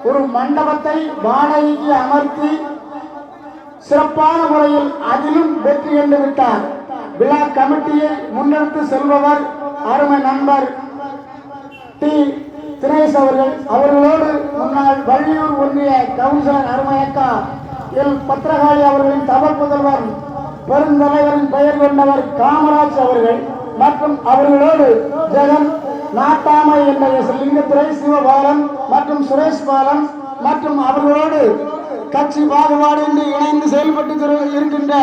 ஒரு மண்டபத்தை வாடகைக்கு அமர்த்தி சிறப்பான முறையில் அதிலும் வெற்றி கண்டு விட்டார். விழா கமிட்டியை முன்னெடுத்து செல்பவர் அருமை நண்பர் டி தினேஷ் அவர்கள். அவர்களோடு முன்னாள் வள்ளியூர் ஒன்றிய கவுன்சிலர் அருமையக்கா எல் பத்திரகாளி அவர்களின் தவ புதல்வர் பெருந்தலைவரின் பெயர் கொண்டவர் காமராஜ் அவர்கள் மற்றும் அவர்களோடு ஜெகன் நாட்டாமை என்ற லிங்கத்துறை சிவபாலன் மற்றும் சுரேஷ் பாலன் மற்றும் அவர்களோடு கட்சி பாகுபாடு என்று இணைந்து செயல்பட்டு இருக்கின்ற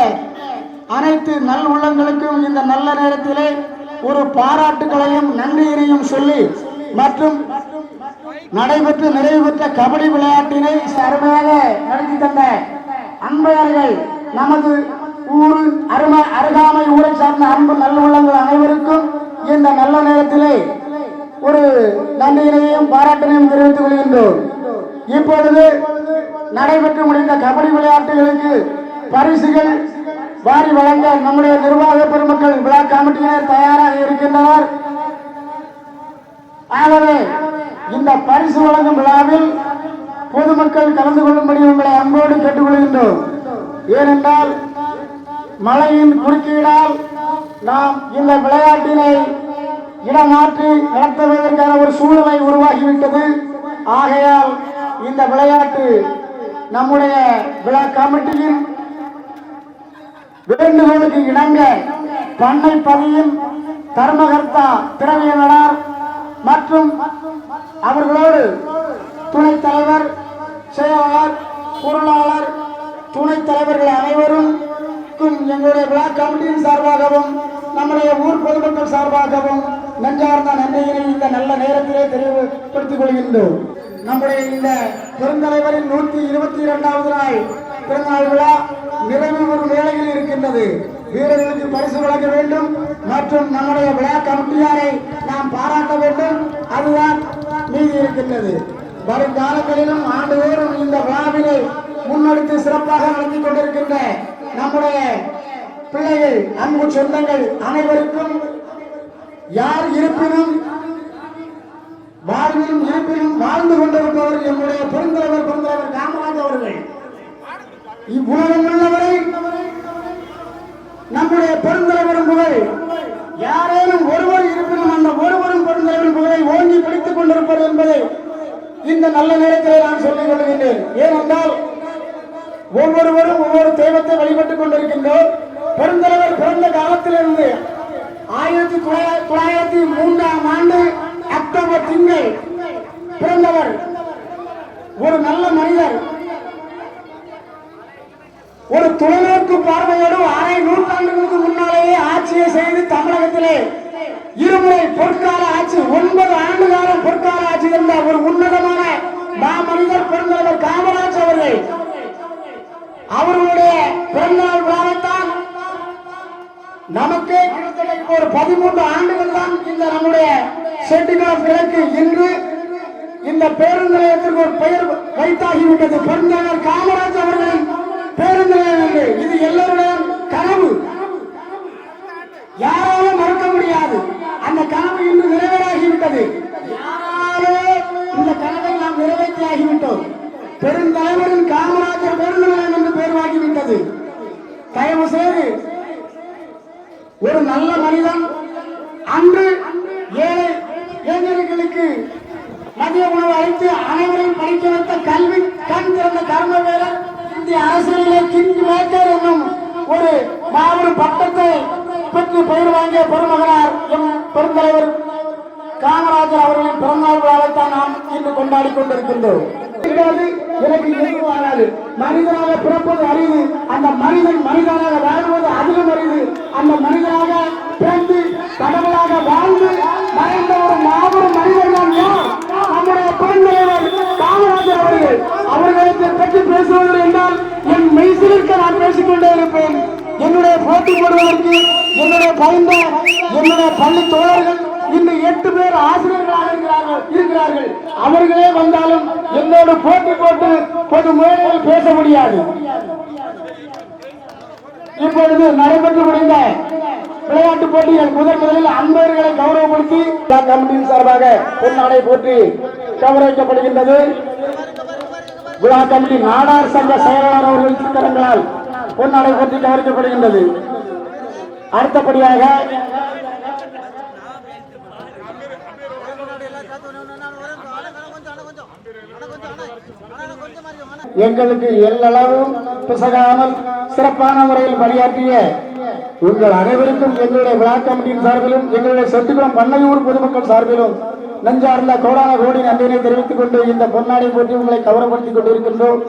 அனைத்து நல் உள்ளங்களுக்கும் இந்த நல்ல நேரத்திலே ஒரு பாராட்டுகளையும் நன்றியினையும் சொல்லி மற்றும் நடைபெற்று நிறைவு பெற்ற கபடி விளையாட்டினை அருமையாக நடத்தி தந்த அன்பர்கள் நமது ஊர் அருகாமை ஊரை சார்ந்த அன்பு நல்ல உள்ளங்கள் அனைவருக்கும் இந்த நல்ல நேரத்திலே ஒரு நன்றியினையும் பாராட்டினையும் தெரிவித்துக் கொள்கின்றோம். இப்பொழுது நடைபெற்று முடிந்த கபடி விளையாட்டுகளுக்கு பரிசுகள் வாரி வழங்க நம்முடைய நிர்வாக பெருமக்கள் விழா கமிட்டியினர் தயாராக இருக்கின்றனர். ஆகவே இந்த பரிசு வழங்கும் விழாவில் பொதுமக்கள் கலந்து கொள்ளும்படி உங்களை அன்போடு கேட்டுக்கொள்கின்றோம். ஏனென்றால் மழையின் குறுக்கீடால் நாம் இந்த விளையாட்டினை இடமாற்றி நடத்துவதற்கான ஒரு சூழ்நிலை உருவாகிவிட்டது. ஆகையால் இந்த விளையாட்டு நம்முடைய விழா கமிட்டியின் வேண்டுகோளுக்கு இணங்க பண்ணை பதியின் தர்மகர்த்தா திரவியனார் மற்றும் அவர்களோடு துணைத் தலைவர், செயலாளர், பொருளாளர், துணைத் தலைவர்கள் அனைவரும் எங்களுடைய விழா கமிட்டியின் சார்பாகவும் நம்முடைய ஊர் பொதுமக்கள் சார்பாகவும் நெஞ்சார்ந்த நன்றியினை இந்த நல்ல நேரத்திலே தெளிவுபடுத்திக் கொள்கின்றோம். நம்முடைய இந்த பெருந்தலைவரின் 122வது நாள் பிறந்தநாள் விழா நிறைவு ஒரு வேளையில் இருக்கின்றது. வீரர்களுக்கு பரிசு வழங்க வேண்டும் மற்றும் நம்முடைய விழா கமிட்டியாரை நாம் பாராட்ட வேண்டும். அதுதான் மீதி இருக்கின்றது. வரும் காலங்களிலும் ஆண்டுதோறும் இந்த விழாவினை முன்னெடுத்து சிறப்பாக நடத்தி கொண்டிருக்கின்ற நம்முடைய பிள்ளைகள், அன்பு சொந்தங்கள் அனைவருக்கும் யார் இருப்பினும் வாழ்விலும் இருப்பினும் வாழ்ந்து கொண்டிருப்பவர் என்னுடைய பெருந்தலைவர் காமராஜ் அவர்கள். இவ்வுலகம் உள்ளவரை நம்முடைய பெருந்தலைவரின் புகழ் யாரேனும் ஒருவர் இருப்பினும் அந்த ஒருவரும் பெருந்தலைவரின் புகழை ஓங்கி பிடித்துக் கொண்டிருப்பது என்பதை இந்த நல்ல நேரத்தில் நான் சொல்லிக் கொள்கின்றேன். ஏனென்றால் ஒவ்வொருவரும் ஒவ்வொரு தெய்வத்தை வழிபட்டுக் கொண்டிருக்கின்றோம். பெருந்தலைவர் பிறந்த காலத்திலிருந்து 1903 அக்டோபர் திங்கள் பிறந்தவர். ஒரு நல்ல மனிதர். ஒரு தொலைநோக்கு பார்வையோடு அரை நூற்றாண்டுகளுக்கு முன்னாலேயே ஆட்சியை செய்து தமிழகத்திலே இருமுறை பொற்கால ஆட்சி 9 ஆண்டு காலம் பொற்கால ஆட்சி இருந்த ஒரு உன்னதமான மாமனிதர் பெருந்தலைவர் காமராஜ் அவர்கள். அவர்களுடைய பிறந்தநாள் விழாவைத்தான் நமக்கு ஒரு 13 ஆண்டுகள் தான் இந்த நம்முடைய செட்டிகுளம் கிழக்கு இன்று இந்த பேருந்து நிலையத்திற்கு ஒரு பெயர் வைத்தாகிவிட்டது. பெருந்தலைவர் காமராஜ் அவர்களின் பேருந்து நிலையம். இது எல்லோருடைய கனவு, யாராலும் மறக்க முடியாது. அந்த கனவு இன்று நிறைவேறாகிவிட்டது. யாராலே இந்த கனவை நாம் நிறைவேற்றி ஆகிவிட்டோம். பெருந்தலைவரின் காமராஜர் பேருந்து நிலையம் என்று பெயர்வாகிவிட்டது. தயவு செய்து ஒரு நல்ல மனிதன் அன்று ஏழை இளைஞர்களுக்கு மதிய உணவு அளித்து அனைவரையும் படிக்க வைத்த கல்வி கண் திறந்த கர்ம வீரர், இந்திய அரசியலிலே கிங் மேக்கர் என்னும் ஒரு மாபெரும் பட்டத்தை பெற்று பெயர் வாங்கிய பெருமகனார் எம் பெருந்தலைவர் காமராஜர் அவர்களின் பிறந்தநாள் விழாவைத்தான் நாம் இன்று கொண்டாடி கொண்டிருக்கின்றோம். எனக்கு எதுவும் ஆகாது. மனிதனாக பிறப்பது அரிது, அந்த மனிதன் மனிதனாக வாழ்வது அதிகம் அரிது. அந்த மனிதனாக பிறந்து கடவுளாக வாழ்ந்து மறைந்த ஒரு மாபெரும் மனிதன் தான் யார்? நம்முடைய பெருந்தலைவர் காமராஜர் அவர்கள். அவர்களை பற்றி பேசுவது என்றால் என் மெய்சிலிருக்க நான் பேசிக்கொண்டே இருப்பேன். என்னுடைய போட்டி போடுவதற்கு என்னுடைய பயந்த என்னுடைய பள்ளி தோழர்கள் இன்று 8 பேர் ஆசிரியர்களாக இருக்கிறார்கள். அவர்களே வந்தாலும் என்னோடு போட்டி போட்டு பொது மேடையில் பேச முடியாது. இப்பொழுது நடைபெற்று முடிந்த விளையாட்டு போட்டிகள் முதலில் அன்பர்களை கௌரவப்படுத்தி கமிட்டியின் சார்பாக பொன்னாடை போற்றி கௌரவிக்கப்படுகின்றது. விழா கமிட்டி நாடார் சங்க செயலாளர் அவர்கள் சித்திரங்களால் பொன்னாடை போற்றி கௌரவிக்கப்படுகின்றது. அடுத்தபடியாக எங்களுக்கு எல்லளவும் பிசகாமல் சிறப்பான முறையில் பணியாற்றிய உங்கள் அனைவருக்கும் எங்களுடைய விழா கமிட்டியின் சார்பிலும் எங்களுடைய செட்டிகுளம் பண்ணையூர் பொதுமக்கள் சார்பிலும் நெஞ்சார்ந்த கோடான கோடி நன்றியை தெரிவித்துக் கொண்டு இந்த பொன்னாடை போட்டி உங்களை கௌரவப்படுத்திக் கொண்டிருக்கின்றோம்.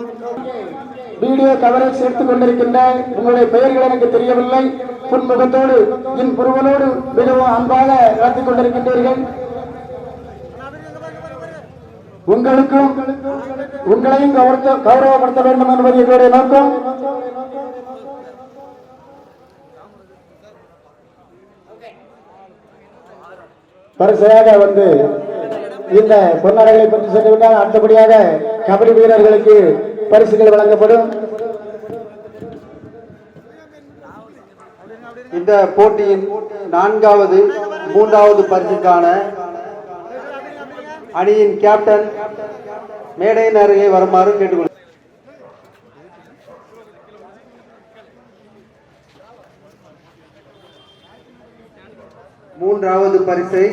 வீடியோ கவரேஜ் சேர்த்துக் கொண்டிருக்கின்ற உங்களுடைய பெயர்கள் எனக்கு தெரியவில்லை. புன்முகத்தோடு என் புருவனோடு மிகவும் அன்பாக நடத்திக் கொண்டிருக்கின்றீர்கள். உங்களுக்கும் உங்களையும் கௌரவப்படுத்த வேண்டும் என்பது எங்களுடைய நோக்கம். பரிசையாக வந்து இந்த பொன்னாடைகளை பற்றி சென்றுவிட்டால் அடுத்தபடியாக கபடி வீரர்களுக்கு பரிசுகள் வழங்கப்படும். இந்த போட்டியின் 4வது 3வது பரிசுக்கான அணியின் கேப்டன் மேடையின் அருகே வருமாறு கேட்டுக்கொள்கிறேன். மூன்றாவது பரிசை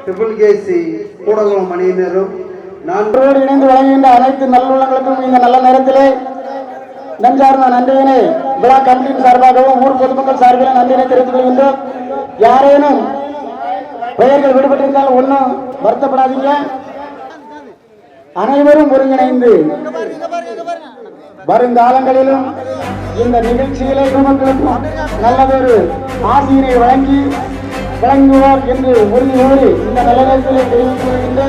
ட்ரிபிள் கேசி கூடங்குளம் அணியினரும் இணைந்து வழங்குகின்ற அனைத்து நல்லுள்ளங்களுக்கும் இந்த நல்ல நேரத்திலே நெஞ்சார்ந்த நன்றியினை விழா கமிட்டியின் சார்பாகவும் ஊர் பொதுமக்கள் சார்பிலும் நன்றியினை தெரிவித்துக் கொள்கின்றோம். யாரேனும் பெயர்கள் விடுபட்டிருந்தால் ஒன்றும் வருத்தப்படாதீங்க. அனைவரும் ஒருங்கிணைந்து வருங்காலங்களிலும் இந்த நிகழ்ச்சிகளை பொதுமக்களுக்கும் நல்லதொரு ஆசியினை வழங்குவார் என்று உறுதியோடு இந்த நல்ல நேரத்திலே தெரிவித்துக் கொள்கின்ற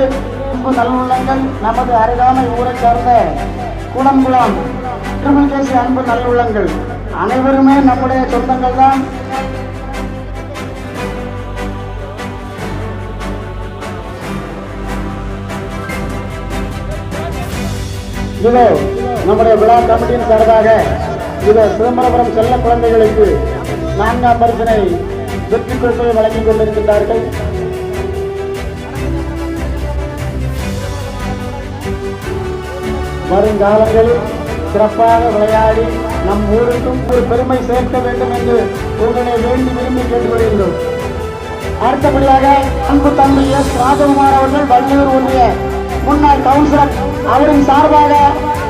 நல்லுள்ளங்கள் நமது அருகாமை ஊரை சார்ந்த கூடங்குளம் ட்ரிபிள் கேசி அன்பு நல்லுள்ளங்கள் அனைவருமே நம்முடைய சொந்தங்கள் தான். இதோ நம்முடைய விழா கமிட்டியின் சார்பாக இதோ சிதம்பரபுரம் செல்ல குழந்தைகளுக்கு 4ஆம் பரிசினை வெற்றி கோப்பையை வழங்கிக் கொண்டிருக்கின்றார்கள். வருங்காலங்களில் சிறப்பாக விளையாடி நம் ஊருக்கும் ஒரு பெருமை சேர்க்க வேண்டும் என்று உங்களை வேண்டி விரும்பி கேட்டுக்கொள்கின்றோம். அடுத்தபடியாக அன்பு தம்பி எஸ் ராஜகுமார் அவர்கள் வள்ளியூர் ஒன்றிய முன்னாள் கவுன்சிலர் அவரின் சார்பாக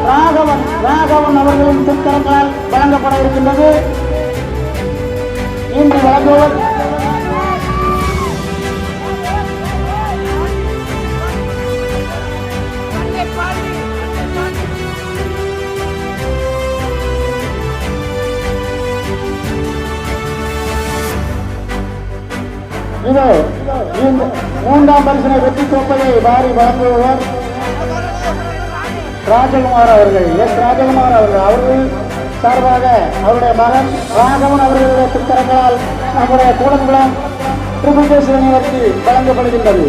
ராகவன் அவர்களின் திருக்கரங்களால் வழங்கப்பட இருக்கின்றது. இன்று வழங்குவோர் இதோ இந்த மூன்றாம் பரிசினை வெற்றி கோப்பையை வாரி வழங்குபவர் ராஜகுமார் அவர்கள். எஸ் ராஜகுமார் அவர்கள் சார்பாக அவருடைய மகன் ராகவன் அவர்களுடைய திருக்கரங்களால் நம்முடைய கூடங்குளம் திருப்பூர் வழங்கப்படுகின்றது.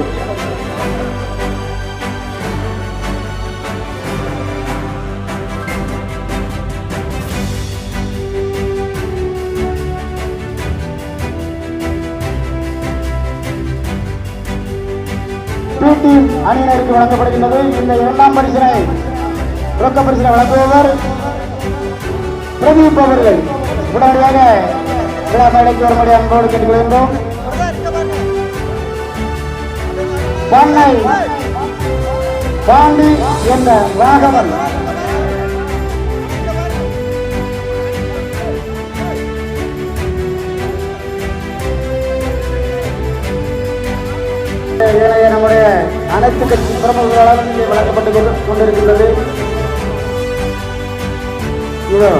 டீம் அணியினருக்கு வழங்கப்படுகின்றது. இந்த இரண்டாம் பரிசினை ரொக்க பரிசினை வழங்குபவர் பிரதீப் அவர்கள். உடனடியாக விழா மேடைக்கு வரும்படி அன்போடு கேட்டுக்கொள்கின்றோம். பாண்டி என்ற ராகவன் நம்முடைய அனைத்து கட்சி பிரமுகர்களாலும் இங்கே வழங்கப்பட்டுக் கொண்டிருக்கின்றது. இதோ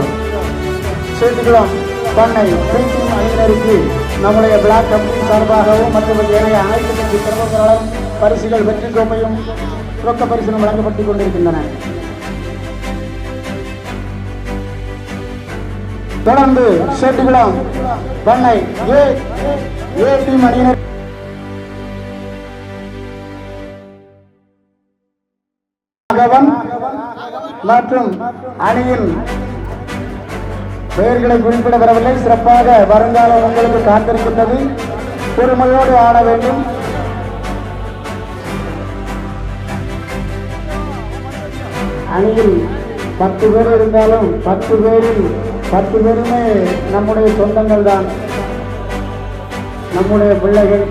சேட்டுக்குளம் பண்ணை பெயிண்டிங் அணியினருக்கு நம்முடைய பிளாக் கமிட்டி சார்பாகவும் மற்றும் ஏனைய அனைத்து கட்சி பிரமுகர்களாலும் பரிசுகள் வெற்றி கோப்பையும் ரொக்க பரிசுகளும் வழங்கப்பட்டுக் கொண்டிருக்கின்றன. தொடர்ந்து சேட்டுக்குளம் பண்ணை ஏ டீம் அணியினர் மற்றும் அணியின் பெயர்களை குறிப்பிட வரவில்லை. சிறப்பாக வருங்காலம் உங்களுக்கு காத்திருக்கின்றது. பொறுமையோடு ஆட வேண்டும். அணியில் 10 பேர் இருந்தாலும் 10 பேரில் 10 பேருமே நம்முடைய சொந்தங்கள் தான், நம்முடைய பிள்ளைகள்.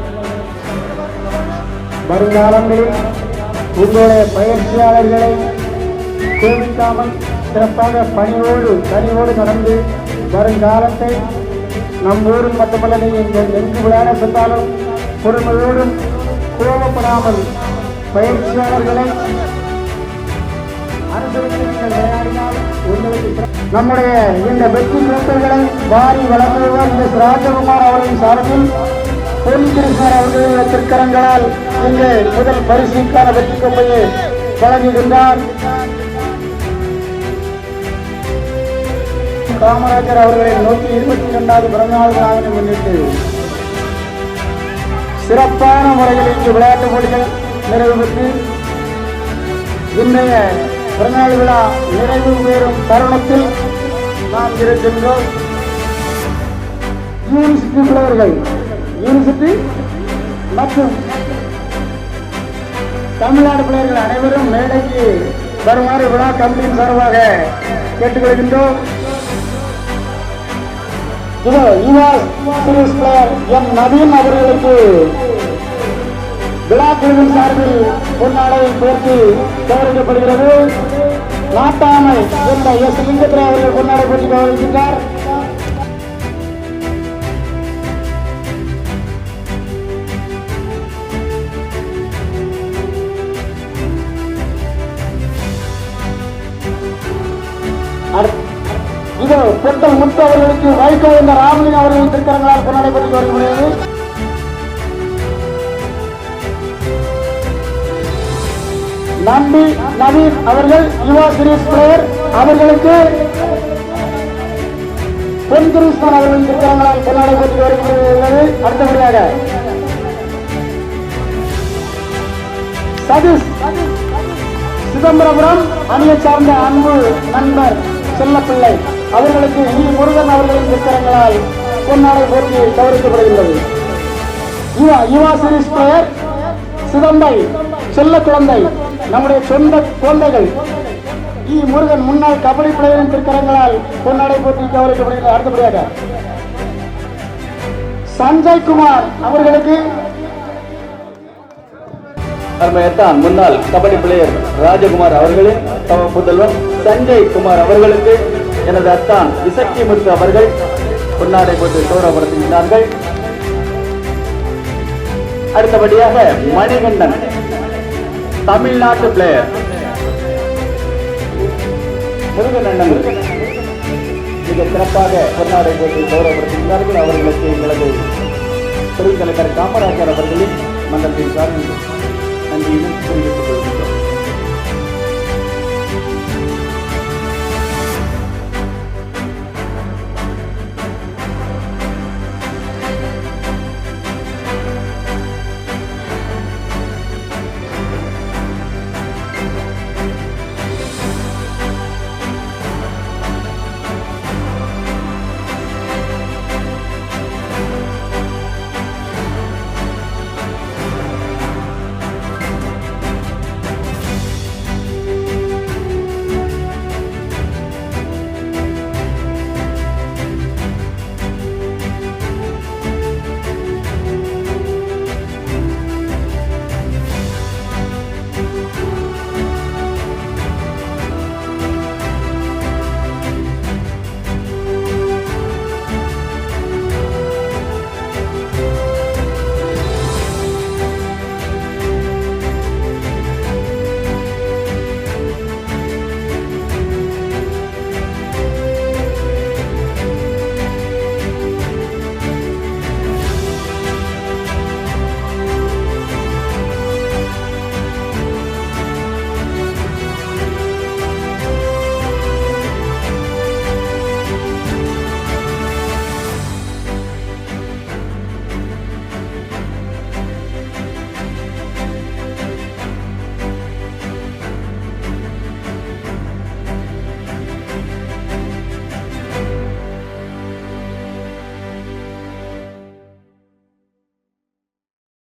வருங்காலங்களில் உங்களுடைய பயிற்சியாளர்களை சேமிக்காமல் சிறப்பாக பணிவோடு நடந்து வருங்காலத்தை நம் ஊரில் மட்டுமல்ல நீங்கள் எங்கு விளையாட சென்றாலும் பொறுமையோடும் கோபப்படாமல் பயிற்சியாளர்களை அனுசரித்து நீங்கள் விளையாடினால் உங்களுக்கு நம்முடைய இந்த வெற்றி கோப்பைகளை வாரி வழங்குபவர் எஸ் ராஜகுமார் அவர்களின் சார்பில் பொன் கிருஷ்ணர் அவர்களுடைய திருக்கரங்களால் இங்கே முதல் பரிசுக்கான வெற்றி கோப்பையை வழங்குகின்றார். காமராஜர் அவர்களின் 122வது பிறந்தநாள் விழாவினை முன்னிட்டு சிறப்பான முறையில் இங்கு விளையாட்டுப் போட்டிகள் நிறைவு பெற்று இன்றைய பிறந்தநாள் விழா நிறைவு பெறும் தருணத்தில் நாம் இருக்கின்றோம். யூனிவர்சிட்டி பிள்ளைகள் யூனிவர்சிட்டி மற்றும் தமிழ்நாடு பிள்ளைகள் அனைவரும் மேடைக்கு வருமாறு விழா கமிட்டியின் சார்பாக கேட்டுக்கொள்கின்றோம். இதோ சீரியஸ் பிளேயர் எம் நவீன் அவர்களுக்கு விழா குழுவின் சார்பில் பொன்னாடை போர்த்தி கௌரவிக்கப்படுகிறது. நாட்டாமை என்ற எஸ் லிங்கத்திரை அவர்கள் பொன்னாடை போர்த்தி கௌரவிக்கின்றார். இதோ பொட்டல் முத்து அவர்களுக்கு வைகோ என்ற ராமலிங்க அவர்களின் திருக்கரங்களால் பொன்னாடை போர்த்தி வருகிறது. நம்பி நவீன் அவர்கள் யுவா சீரியஸ் பிளேயர் அவர்களுக்கு பொன் கிருஷ்ணன் அவர்களின் திருக்கரங்களால் பொன்னாடை போர்த்தி வருகிறது. அடுத்தபடியாக சதீஷ் சிதம்பரபுரம் அணியை சார்ந்த அன்பு நண்பர் செல்லப்பிள்ளை அவர்களுக்கு முருகன் அவர்களின் திருக்கரங்களால் பொன்னாடை போர்த்தி கௌரவிக்கப்படுகின்றது. யுவா சீரிஸ் பிளேயர் சிதம்பை செல்ல குழந்தை, நம்முடைய சொந்த குழந்தைகள் முருகன் முன்னாள் கபடி பிளேயரின் திருக்கரங்களால் பொன்னாடை போட்டி கௌரவிக்கப்படுகிறது. அடுத்தபடியாக சஞ்சய் குமார் அவர்களுக்கு அருமையத்தான் முன்னாள் கபடி பிளேயர் ராஜகுமார் அவர்களின் தம புதல்வன் சஞ்சய் குமார் அவர்களுக்கு எனது அத்தான் இசக்கி முத்து அவர்கள் பொன்னாடை போட்டு கௌரவப்படுத்துகிறார்கள். அடுத்தபடியாக மணிகண்டன் தமிழ்நாட்டு பிளேயர் முருகன் அண்ணன் மிக சிறப்பாக பொன்னாடை போட்டு கௌரவப்படுத்துகிறார்கள். அவர்களுக்கு எங்களது பெருந்தலைவர் காமராஜர் அவர்களின் மன்றத்தின் சார்பில் நன்றியும்